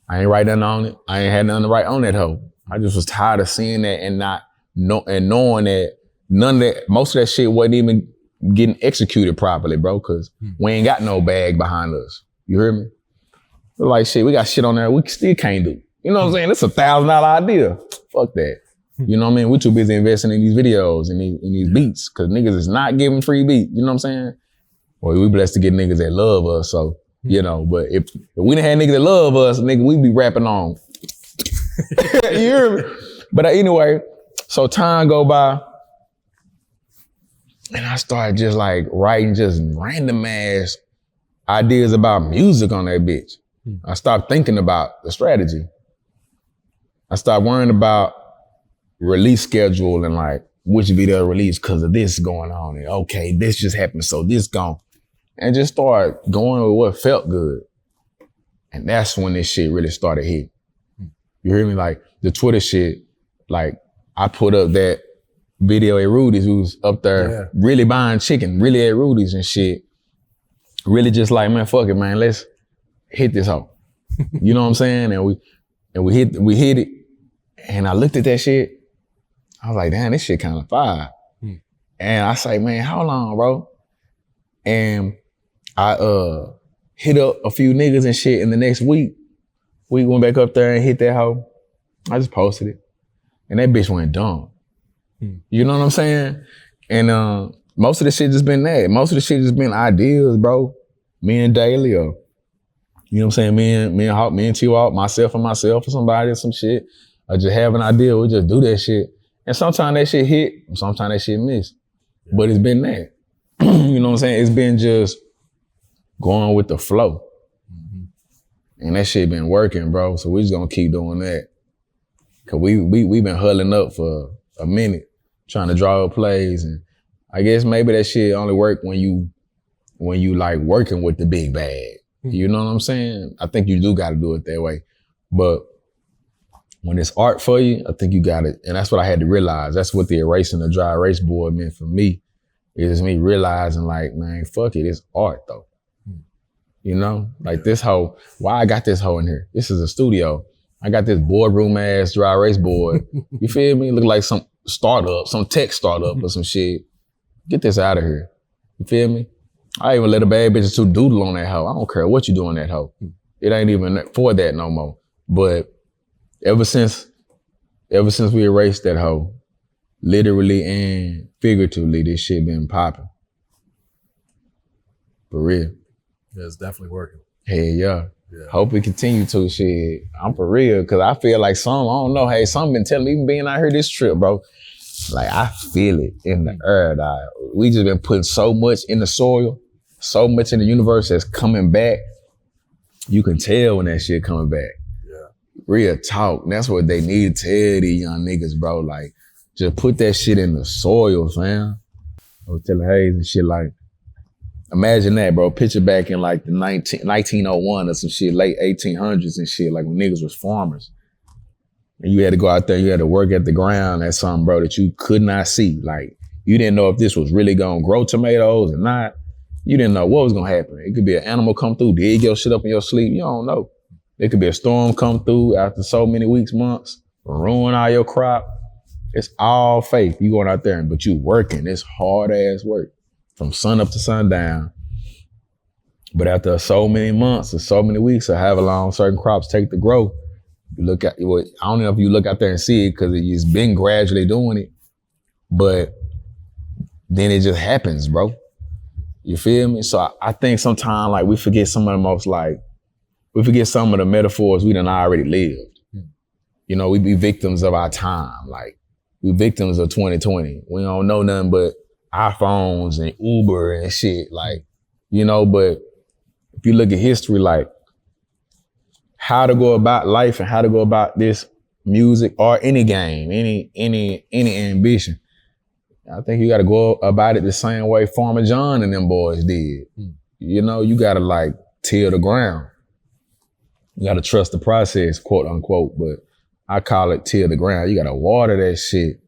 I ain't write nothing on it. I ain't had nothing to write on that hoe. I just was tired of seeing that and knowing that most of that shit wasn't even getting executed properly, bro, because we ain't got no bag behind us. You hear me? Like, shit, we got shit on there we still can't do. You know what I'm saying? It's $1,000 idea. Fuck that. You know what I mean? We're too busy investing in these videos and these beats, cause niggas is not giving free beats. You know what I'm saying? Well, we blessed to get niggas that love us, so, you know, but if we didn't have niggas that love us, nigga, we'd be rapping on. You hear me? But anyway, so time go by, and I started just like writing just random ass ideas about music on that bitch. I stopped thinking about the strategy. I stopped worrying about release schedule and like which video release because of this going on. And okay, this just happened, so this gone. And just started going with what felt good. And that's when this shit really started hitting. You hear me? Like the Twitter shit, like I put up that video at Rudy's, who was up there really buying chicken, really at Rudy's and shit. Really just like, man, fuck it, man, let's hit this hoe. You know what I'm saying? And we hit it. And I looked at that shit. I was like, damn, this shit kind of fire. And I say, man, how long, bro? And I hit up a few niggas and shit in the next week. We went back up there and hit that hoe. I just posted it. And that bitch went dumb. You know what I'm saying? And most of the shit just been that. Most of the shit just been ideas, bro. Me and Daily, or you know what I'm saying? Me and Hawk, me and T-Walk, myself or somebody or some shit. I just have an idea, we just do that shit. And sometimes that shit hit, sometimes that shit miss. But it's been that. You know what I'm saying? It's been just going with the flow. And that shit been working, bro. So we just gonna keep doing that. Cause we been huddling up for a minute, trying to draw up plays. And I guess maybe that shit only work when you like working with the big bag. You know what I'm saying? I think you do gotta do it that way. But when it's art for you, I think you got it. And that's what I had to realize. That's what the erasing the dry erase board meant for me. Is me realizing like, man, fuck it, it's art though. You know, like this hoe, why I got this hoe in here? This is a studio. I got this boardroom ass dry erase board. You feel me? Look like some startup, some tech startup or some shit. Get this out of here. You feel me? I even let a bad bitch to doodle on that hoe. I don't care what you do on that hoe. It ain't even for that no more. But ever since we erased that hoe, literally and figuratively, this shit been popping. For real. Yeah, it's definitely working. Hey, yeah. Hope we continue to, shit. I'm for real, cause I feel like I don't know, hey, some been telling me, even being out here this trip, bro, like I feel it in the air, dog. We just been putting so much in the soil, so much in the universe that's coming back. You can tell when that shit coming back. Yeah. Real talk. And that's what they need to tell these young niggas, bro. Like, just put that shit in the soil, fam. I was telling Hayes and shit like, imagine that, bro. Picture back in like the 1901 or some shit, late 1800s and shit, like when niggas was farmers. And you had to go out there, you had to work at the ground at something, bro, that you could not see. Like, you didn't know if this was really gonna grow tomatoes or not. You didn't know what was gonna happen. It could be an animal come through, dig your shit up in your sleep. You don't know. There could be a storm come through after so many weeks, months, ruin all your crop. It's all faith. You going out there, but you working. It's hard ass work from sun up to sundown. But after so many months or so many weeks or however long certain crops take to grow, you look at, well, I don't know if you look out there and see it because it's been gradually doing it, but then it just happens, bro. You feel me? So I think sometimes like we forget some of the most like, we forget some of the metaphors we done already lived. You know, we be victims of our time. Like we victims of 2020. We don't know nothing but iPhones and Uber and shit. Like, you know, but if you look at history, like how to go about life and how to go about this music or any game, any ambition, I think you got to go about it the same way Farmer John and them boys did. You know, you got to like till the ground. You got to trust the process, quote unquote, but I call it till the ground. You got to water that shit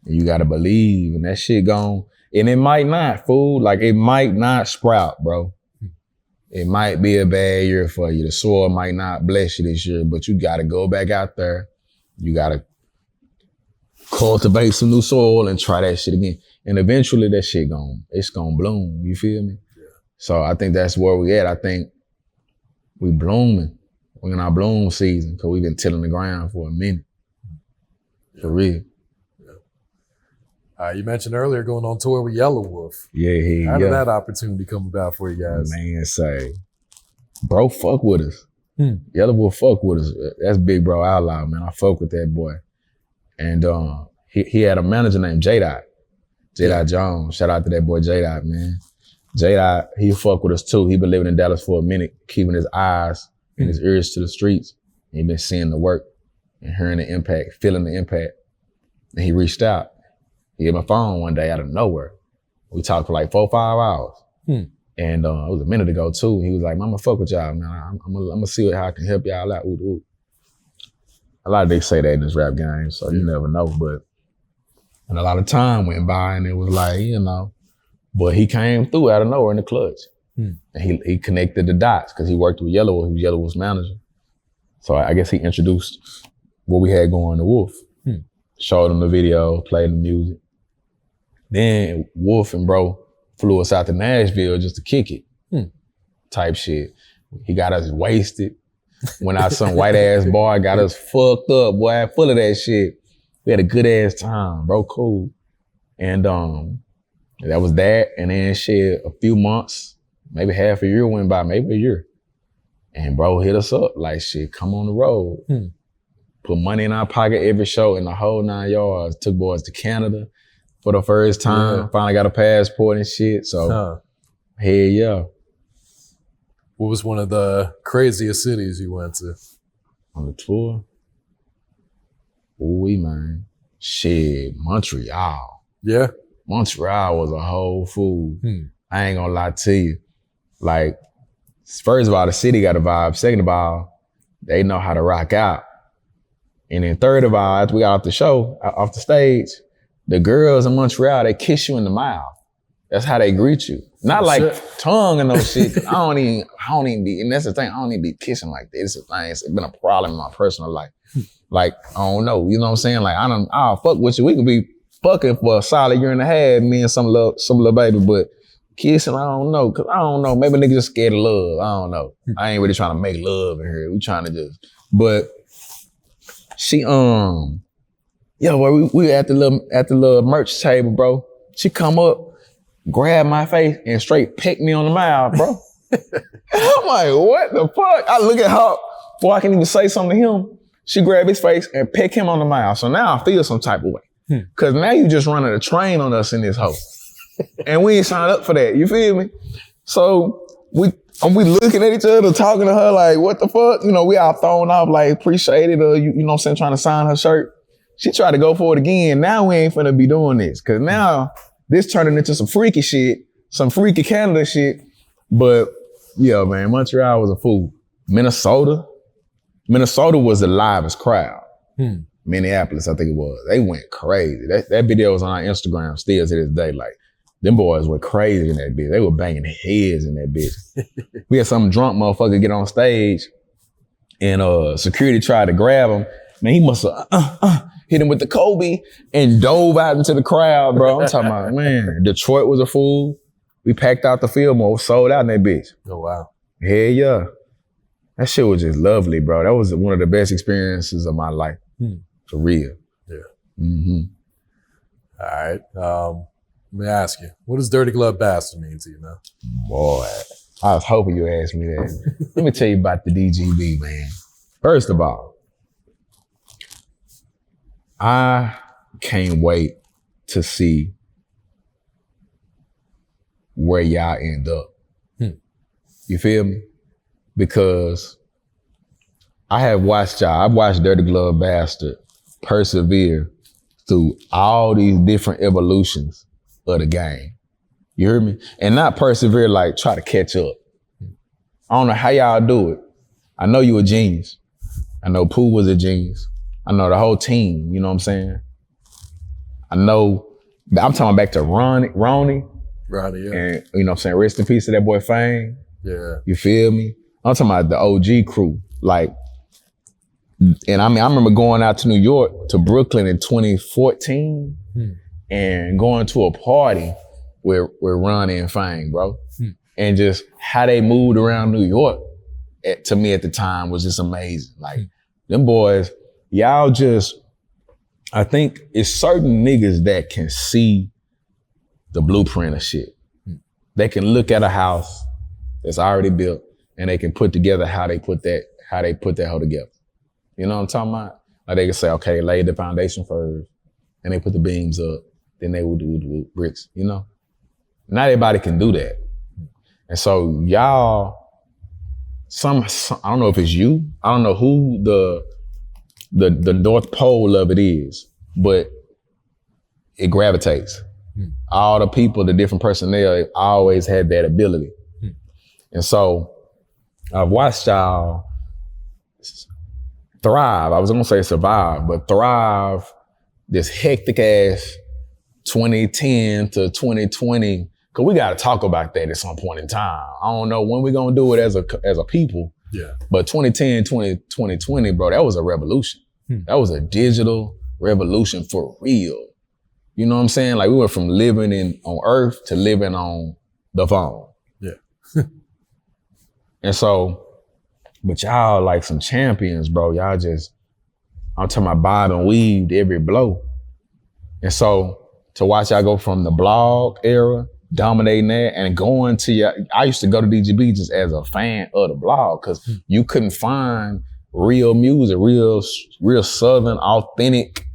and you got to believe and that shit gone. And it might not, fool. Like it might not sprout, bro. It might be a bad year for you. The soil might not bless you this year, but you got to go back out there. You got to cultivate some new soil and try that shit again. And eventually that shit it's gonna bloom. You feel me? Yeah. So I think that's where we at. I think we blooming. We're in our bloom season because we've been tilling the ground for a minute. For real. You mentioned earlier going on tour with Yelawolf. Yeah, How did that opportunity come about for you guys? Man, say, bro, fuck with us. Yelawolf fuck with us. That's big bro Outlaw, man. I fuck with that boy. And he had a manager named JayHawk. JayHawk Jones. Shout out to that boy JayHawk, man. JayHawk, he fuck with us too. He been living in Dallas for a minute, keeping his eyes and his ears to the streets. He been seeing the work and hearing the impact, feeling the impact. And he reached out. He hit my phone one day out of nowhere. We talked for like 4 or 5 hours. And it was a minute ago too. He was like, "Mama, fuck with y'all, man. I'm gonna see how I can help y'all out." Ooh. A lot of they say that in this rap game, so you never know. And a lot of time went by and it was like, but he came through out of nowhere in the clutch. And he connected the dots because he worked with Yelawolf. He was Yelawolf's manager. So I guess he introduced what we had going to Wolf. Showed him the video, played the music. Then Wolf and bro flew us out to Nashville just to kick it. Type shit. He got us wasted. Went out some white ass bar, got us fucked up, boy, full of that shit. We had a good ass time, bro, cool. And that was that. And then shit, a few months, maybe half a year went by, maybe a year. And bro hit us up like, shit, come on the road. Put money in our pocket every show in the whole 9 yards. Took boys to Canada for the first time. Finally got a passport and shit. So, hell yeah. What was one of the craziest cities you went to? On the tour? Ooh, man. Shit, Montreal. Yeah? Montreal was a whole fool. I ain't gonna lie to you. Like, first of all, the city got a vibe. Second of all, they know how to rock out. And then third of all, after we got off the show, off the stage, the girls in Montreal, they kiss you in the mouth. That's how they greet you. Not like tongue and no shit. I don't even be, and that's the thing, I don't even be kissing like that. It's a thing, it's been a problem in my personal life. Like, I don't know, you know what I'm saying? Like, I'll fuck with you. We could be fucking for a solid year and a half, me and some little baby, but kissing, I don't know, cause I don't know, maybe niggas just scared of love, I don't know. I ain't really trying to make love in here. We trying to just, but she, boy, we at the little merch table, bro. She come up, grab my face, and straight peck me on the mouth, bro. I'm like, what the fuck? I look at her, before I can even say something to him, she grabbed his face and peck him on the mouth. So now I feel some type of way. Cause now you just running a train on us in this hoe. And we ain't signed up for that, you feel me? So we looking at each other, talking to her like, what the fuck? You know, we all thrown off like, appreciate it, or you know what I'm saying, trying to sign her shirt. She tried to go for it again. Now we ain't finna be doing this. Cause now this turning into some freaky shit, some freaky Canada shit. But yeah, man, Montreal was a fool. Minnesota was the livest crowd. Minneapolis, I think it was. They went crazy. That video was on our Instagram still to this day. Like, them boys were crazy in that bitch. They were banging heads in that bitch. We had some drunk motherfucker get on stage and security tried to grab him. Man, he must have hit him with the Kobe and dove out into the crowd, bro. I'm talking about, man, Detroit was a fool. We packed out the Fillmore, sold out in that bitch. Oh, wow. Hell yeah. That shit was just lovely, bro. That was one of the best experiences of my life. For real. Yeah. All right. Let me ask you, what does Dirty Glove Bastard mean to you, man? Boy, I was hoping you asked me that. Let me tell you about the DGB, man. First of all, I can't wait to see where y'all end up. You feel me? Because I have watched y'all. I've watched Dirty Glove Bastard persevere through all these different evolutions of the game. You hear me? And not persevere like try to catch up. I don't know how y'all do it. I know you a genius. I know Pooh was a genius. I know the whole team, you know what I'm saying? I know, I'm talking back to Ronnie, yeah. And you know what I'm saying, rest in peace to that boy Fang. Yeah. You feel me? I'm talking about the OG crew. Like, and I mean, I remember going out to New York, to Brooklyn in 2014 and going to a party with Ronnie and Fang, bro. And just how they moved around New York, to me at the time was just amazing. Like, them boys, y'all just, I think it's certain niggas that can see the blueprint of shit. They can look at a house that's already built and they can put together how they put that hoe together. You know what I'm talking about? Like they can say, okay, they laid the foundation first and they put the beams up, then they would do the bricks, you know? Not everybody can do that. And so y'all, I don't know if it's you, I don't know who the North Pole of it is, but it gravitates. All the people, the different personnel, always had that ability. And so I've watched y'all thrive. I was gonna say survive, but thrive this hectic ass 2010 to 2020. Cause we gotta talk about that at some point in time. I don't know when we're gonna do it as a people. Yeah. But 2010, 2020, bro, that was a revolution. That was a digital revolution for real. You know what I'm saying? Like we went from living on Earth to living on the phone. Yeah. And so, but y'all like some champions, bro. Y'all just, I'm talking about bob and weaved every blow. And so to watch y'all go from the blog era, dominating that, and going to I used to go to DGB just as a fan of the blog because you couldn't find real music, real Southern, authentic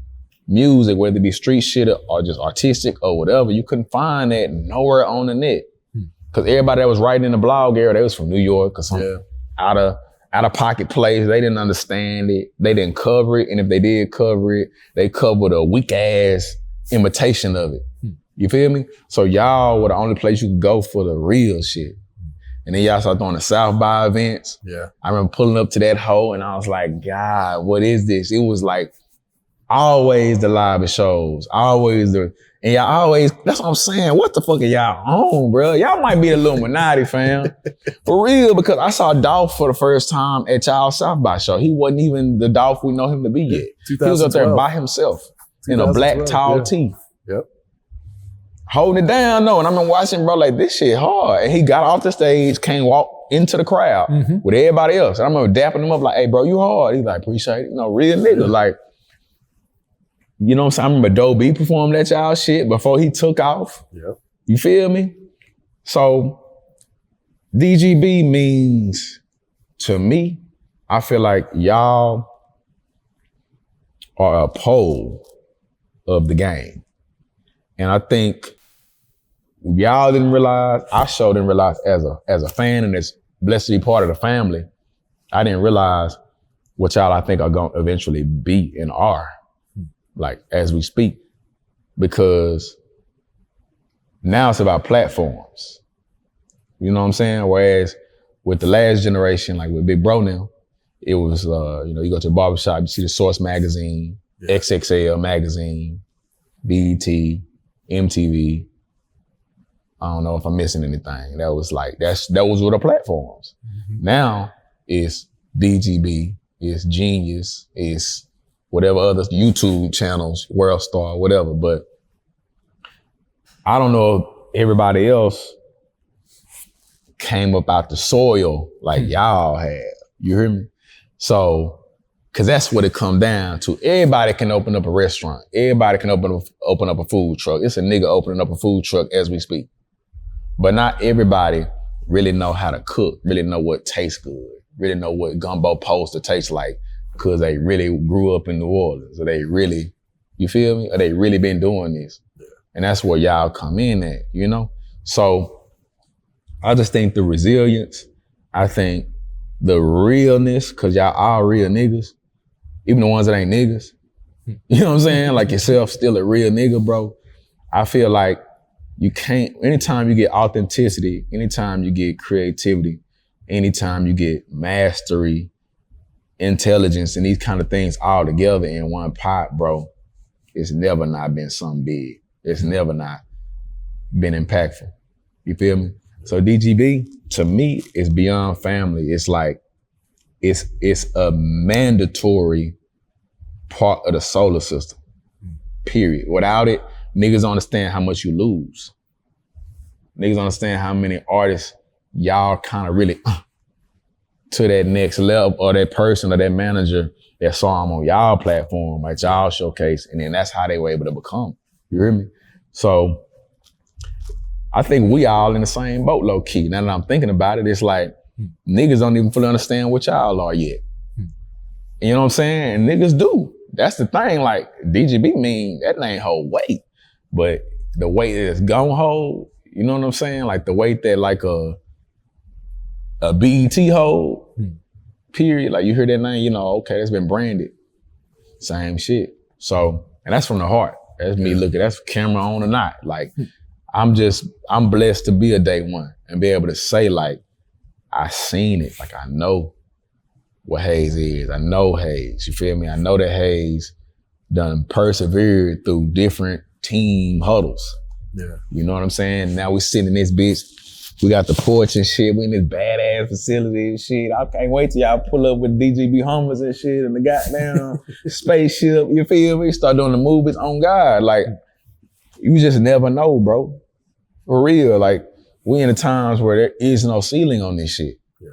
music, whether it be street shit or just artistic or whatever. You couldn't find that nowhere on the net. Because everybody that was writing in the blog era, they was from New York or some out of pocket place. They didn't understand it. They didn't cover it. And if they did cover it, they covered a weak ass imitation of it. You feel me? So y'all were the only place you could go for the real shit. And then y'all started throwing the South by events. Yeah. I remember pulling up to that hole and I was like, God, what is this? It was like always the live shows, and y'all always, that's what I'm saying. What the fuck are y'all on, bro? Y'all might be the Illuminati, fam. For real, because I saw Dolph for the first time at y'all South by show. He wasn't even the Dolph we know him to be yet. He was up there by himself in a black tall tee. Yep. Holding it down, though. And I've been watching, bro, like this shit hard. And he got off the stage, came walk into the crowd with everybody else. And I remember dapping him up like, hey, bro, you hard. He's like, appreciate it. You know, real nigga. Like, you know what I'm saying? I remember Doe B performed that y'all shit before he took off. Yep. You feel me? So DGB means, to me, I feel like y'all are a pole of the game. And I think y'all didn't realize, I sure didn't realize as a fan and as blessed to be part of the family, I didn't realize what y'all I think are going to eventually be and are. Like, as we speak, because now it's about platforms. You know what I'm saying? Whereas with the last generation, like with Big Bro now, it was, you go to the barbershop, you see the Source magazine, XXL magazine, BET, MTV. I don't know if I'm missing anything. That was like, that was with the platforms. Now it's DGB, it's Genius, it's whatever other YouTube channels, World Star, whatever. But I don't know if everybody else came up out the soil like y'all have. You hear me? So, cause that's what it come down to. Everybody can open up a restaurant. Everybody can open up a food truck. It's a nigga opening up a food truck as we speak. But not everybody really know how to cook, really know what tastes good, really know what gumbo supposed to taste like. Because they really grew up in New Orleans, or they really, you feel me? Or they really been doing this. Yeah. And that's where y'all come in at, you know? So I just think the resilience, I think the realness, because y'all are real niggas, even the ones that ain't niggas. You know what I'm saying? Like yourself, still a real nigga, bro. I feel like you can't, anytime you get authenticity, anytime you get creativity, anytime you get mastery, intelligence and these kind of things all together in one pot, bro, it's never not been something big. It's never not been impactful. You feel me? So DGB, to me, is beyond family. It's like, it's a mandatory part of the solar system, period. Without it, niggas don't understand how much you lose. Niggas don't understand how many artists y'all kind of really to that next level, or that person or that manager that saw them on y'all platform, at y'all showcase, and then that's how they were able to become. You hear me? So I think we all in the same boat, low key. Now that I'm thinking about it, it's like niggas don't even fully understand what y'all are yet. You know what I'm saying? And niggas do. That's the thing. Like DGB mean that ain't hold weight, but the weight that's gonna hold. You know what I'm saying? Like the weight that like a BET hold. Period. Like you hear that name, you know, okay, that's been branded. Same shit. So, and that's from the heart. That's me looking, that's camera on or not. Like, I'm blessed to be a day one and be able to say like, I seen it. Like I know what Hayes is. I know Hayes, you feel me? I know that Hayes done persevered through different team huddles. Yeah. You know what I'm saying? Now we sitting in this bitch. We got the porch and shit. We in this badass facility and shit. I can't wait till y'all pull up with DGB Hummers and shit and the goddamn spaceship. You feel me? Start doing the movies on God. Like, you just never know, bro. For real. Like, we in the times where there is no ceiling on this shit. Yeah.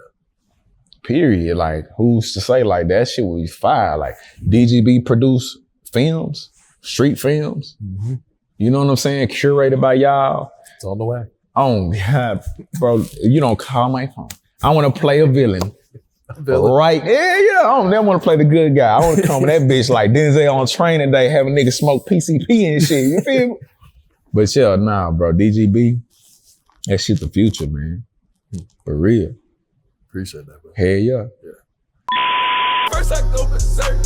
Period. Like, who's to say like that shit will be fire? Like, DGB produce films, street films. Mm-hmm. You know what I'm saying? Curated by y'all. It's on the way. Oh, God, bro, you don't call my phone. I want to play a villain. Right? Yeah. I don't never want to play the good guy. I want to come with that bitch like Denzel on Training Day, having niggas smoke PCP and shit. You feel me? But yeah, nah, bro, DGB, that shit the future, man. For real. Appreciate that, bro. Hell yeah. First I go berserk,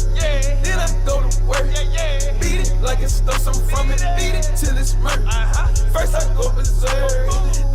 then I go to work, beat it like it stole something from it, beat it till it's murk. First I go berserk.